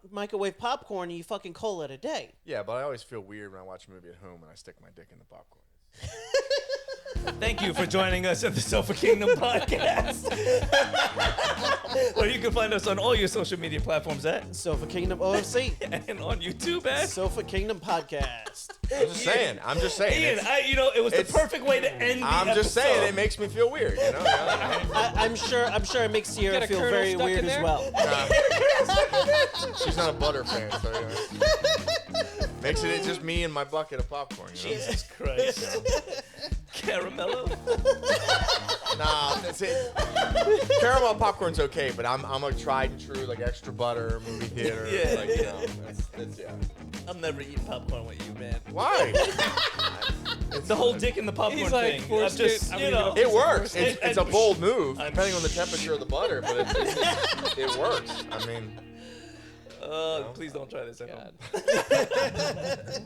Speaker 3: microwave popcorn and you fucking call it a day.
Speaker 2: Yeah, but I always feel weird when I watch a movie at home and I stick my dick in the popcorn.
Speaker 1: Thank you for joining us at the Sofa Kingdom podcast. Where you can find us on all your social media platforms at
Speaker 3: Sofa Kingdom OFC.
Speaker 1: and on YouTube at
Speaker 3: Sofa Kingdom Podcast.
Speaker 2: I'm just saying. I'm just saying.
Speaker 1: Ian.
Speaker 2: It's-
Speaker 1: It was the
Speaker 2: it's-
Speaker 1: perfect way to end the
Speaker 2: I'm just saying
Speaker 1: episode.
Speaker 2: it makes me feel weird. You know?
Speaker 3: I'm sure it makes Sierra
Speaker 4: Got a
Speaker 3: feel
Speaker 4: kernel
Speaker 3: very
Speaker 4: stuck
Speaker 3: weird
Speaker 4: in
Speaker 3: as
Speaker 4: there?
Speaker 3: well.
Speaker 2: She's not a butter fan, so you know. Makes it just me and my bucket of popcorn. You know?
Speaker 1: Jesus Christ. Caramello?
Speaker 2: Nah, that's it. Caramel popcorn's okay, but I'm a tried and true like extra butter movie theater.
Speaker 1: Yeah.
Speaker 2: Like, you know, that's yeah.
Speaker 1: I'm never eating popcorn with you, man.
Speaker 2: Why?
Speaker 1: The whole dick in the popcorn
Speaker 4: He's like,
Speaker 1: thing. I'm
Speaker 4: forced
Speaker 1: just,
Speaker 4: it.
Speaker 1: you
Speaker 4: I'm
Speaker 1: know.
Speaker 4: gonna get
Speaker 2: It works.
Speaker 1: And-
Speaker 2: It's a
Speaker 1: and-
Speaker 2: bold move,
Speaker 1: I'm-
Speaker 2: depending on the temperature of the butter, but it works. I mean,
Speaker 1: Please don't try this at home.
Speaker 4: God.